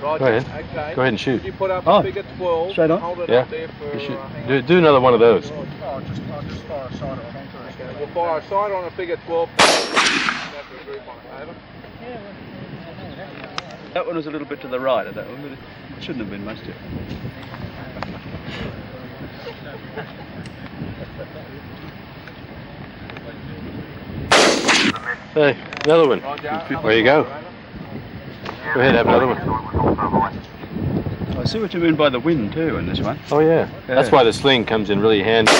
Go ahead. Go ahead and shoot. You put up Oh, a figure 12. straight on? Hold it Yeah. up there for... You should do another one of those. I'll just fire a sight on. Okay, we'll fire a sight on a figure 12. Over. That one was a little bit to the right of that one, but it shouldn't have been much different. Hey, another one. Where you go? Go ahead, have another one. I see what you mean by the wind too in this one. Oh yeah. That's why the sling comes in really handy.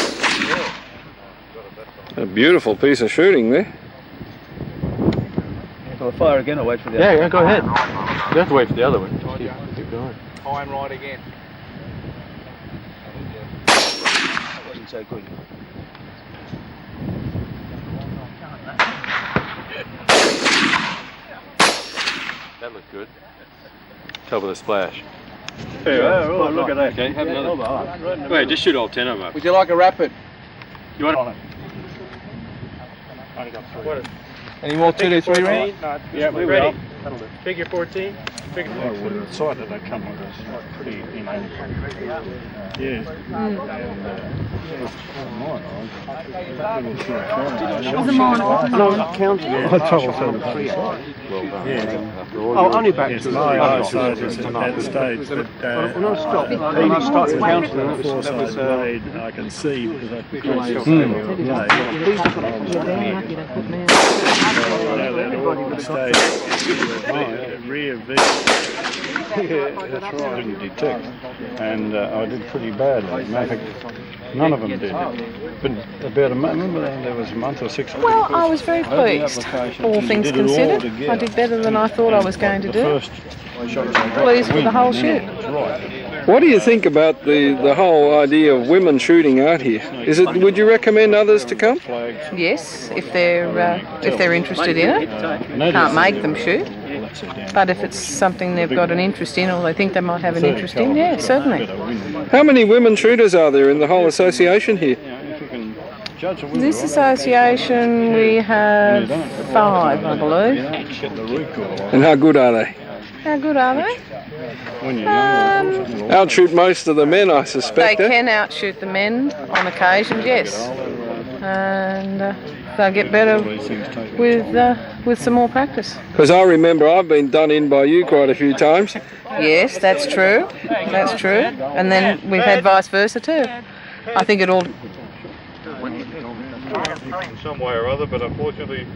A beautiful piece of shooting there. Shall I fire again or wait for the Yeah, other yeah, go ahead. You have to wait for the other one. Just keep going. High and right again. That wasn't so good. That looked good. Top of the splash. Yeah, oh, look at that. Okay, have another. Wait, just shoot all 10 of them. Would you like a rapid? You want it? Only got 3. Any more 2 to 3 rounds? Yeah, we Ready. will. Figure 14. Figure Oh, well, the sight that they come with is pretty, you know. Yeah. No, not counting it. I told them. Oh, only back to No, I suppose it's at that stage, but no, stop. When you started counting, that was I can see because I rear V. Yeah, that's right. I didn't detect, and I did pretty badly. Matter of fact, none of them did. But about a month, remember there was a month or 6 months. Well, I was very pleased, all things considered. I did better than I thought I was going to do. Pleased with the whole shoot. What do you think about the whole idea of women shooting out here? Would you recommend others to come? Yes, if they're interested in it. Can't make them shoot. But if it's something they've got an interest in or they think they might have an interest in, yeah, certainly. How many women shooters are there in the whole association here? This association, we have 5, I believe. And how good are they? How good are they? Outshoot most of the men, I suspect. They can outshoot the men on occasion, yes. And they'll get better with some more practice. Because I remember I've been done in by you quite a few times. Yes, that's true. That's true. And then we've had vice versa too. I think it all... In some way or other, but unfortunately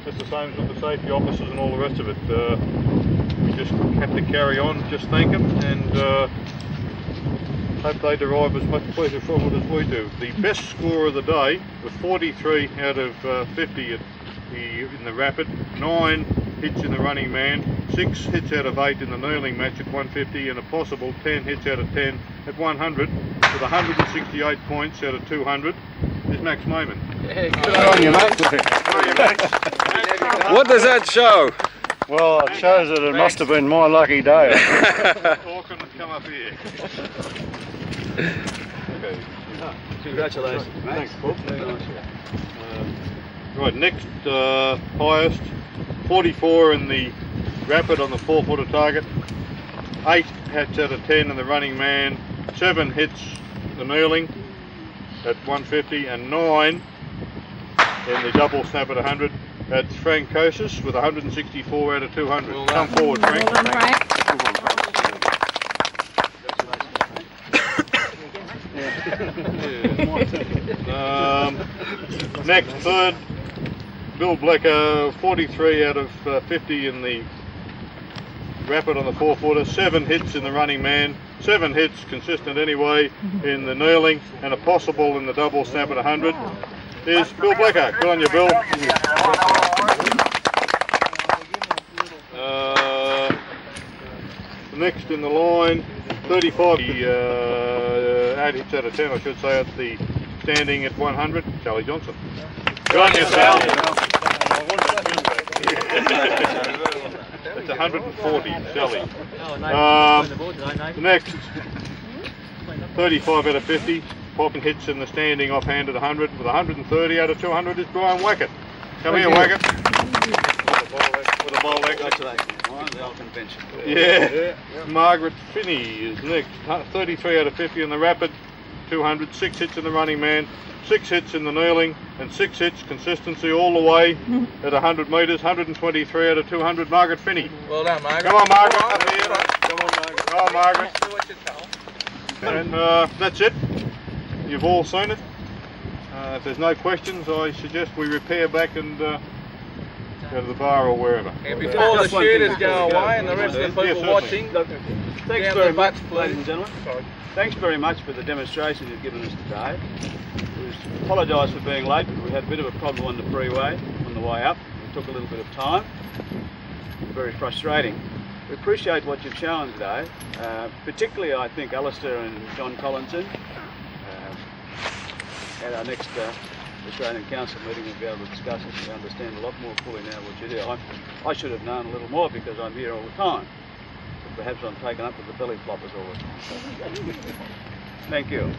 it's the same with the safety officers and all the rest of it. We just have to carry on, just thank them, and hope they derive as much pleasure from it as we do. The best score of the day was 43 out of 50 in the rapid, 9 hits in the running man, 6 hits out of 8 in the kneeling match at 150, and a possible 10 hits out of 10 at 100, with 168 points out of 200. Is Max Mayman. Yeah, good on you, mate. What does that show? Well, it shows that it must have been my lucky day. Come up here. Okay. Congratulations. Thanks, Bob. Right, next highest, 44 in the rapid on the 4-footer target, 8 hits out of 10 in the running man, 7 hits the kneeling at 150, and 9 in the double snap at 100. That's Frank Kosis with 164 out of 200. Well, come forward, Frank. Well done, Frank. Next, third, Bill Blecker, 43 out of 50 in the rapid on the 4-footer, 7 hits in the running man, 7 hits, consistent anyway, in the kneeling, and a possible in the double snap at 100. There's Bill Blecker. Good on you, Bill. Next in the line, 35, 8 hits out of 10, I should say, at the standing at 100, Charlie Johnson. Good on you, Sal. It's 140, Sally. Next, 35 out of 50, popping hits in the standing offhand at 100, with 130 out of 200 is Brian Wackett. Come here, Wackett. With a bowl exit. The old convention. Yeah. Margaret Finney is next. 33 out of 50 in the rapid, 200, 6 hits in the running man, 6 hits in the kneeling, and 6 hits consistency all the way at 100 metres, 123 out of 200. Margaret Finney. Well done, Margaret. Come on, Margaret. Up here. Come on, Margaret. Come on, Margaret. Do what you're told. And that's it. You've all seen it. If there's no questions, I suggest we repair back and go to the bar or wherever. And before the shooters go away and the rest of the people watching, Thanks very much, ladies and gentlemen. Thanks very much for the demonstration you've given us today. We apologise for being late. We had a bit of a problem on the freeway on the way up. It took a little bit of time. Very frustrating. We appreciate what you've shown today, particularly I think Alistair and John Collinson. At our next Australian Council meeting we'll be able to discuss it and understand a lot more fully now what you do. I should have known a little more because I'm here all the time. But perhaps I'm taken up with the belly floppers all the time. Thank you.